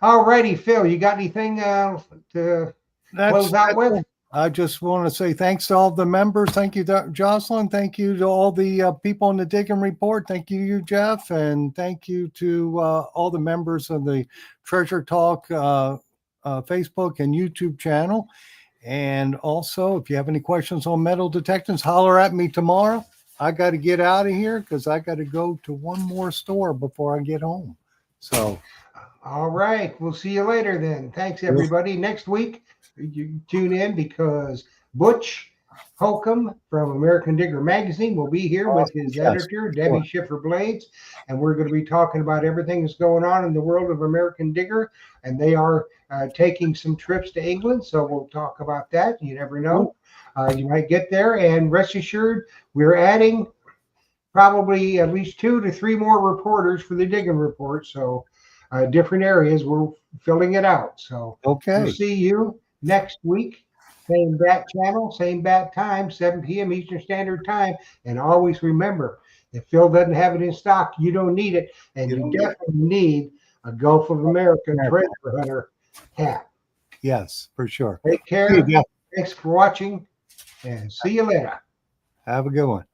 All righty, Phil, you got anything to close out with? I just want to say thanks to all the members. Thank you, Jocelyn. Thank you to all the people in the Digging Report. Thank you, Jeff. And thank you to all the members of the Treasure Talk Facebook and YouTube channel. And also, if you have any questions on metal detectors, holler at me tomorrow. I got to get out of here because I got to go to one more store before I get home. So, all right, we'll see you later then. Thanks, everybody. Next week, you tune in because Butch Holcomb from American Digger Magazine will be here with his editor, Debbie Schiffer Blades, and we're going to be talking about everything that's going on in the world of American Digger, and they are taking some trips to England, so we'll talk about that. You never know. You might get there, and rest assured, we're adding probably at least 2 to 3 more reporters for the Digging Report, so different areas, we're filling it out. So we'll see you next week. Same bat channel, same bat time, 7 p.m. Eastern Standard Time. And always remember, if Phil doesn't have it in stock, you don't need it. And you definitely need a Gulf of America Treasure Hunter hat. yes, for sure. Take care. See you, Jeff. Thanks for watching, and see you later. Have a good one.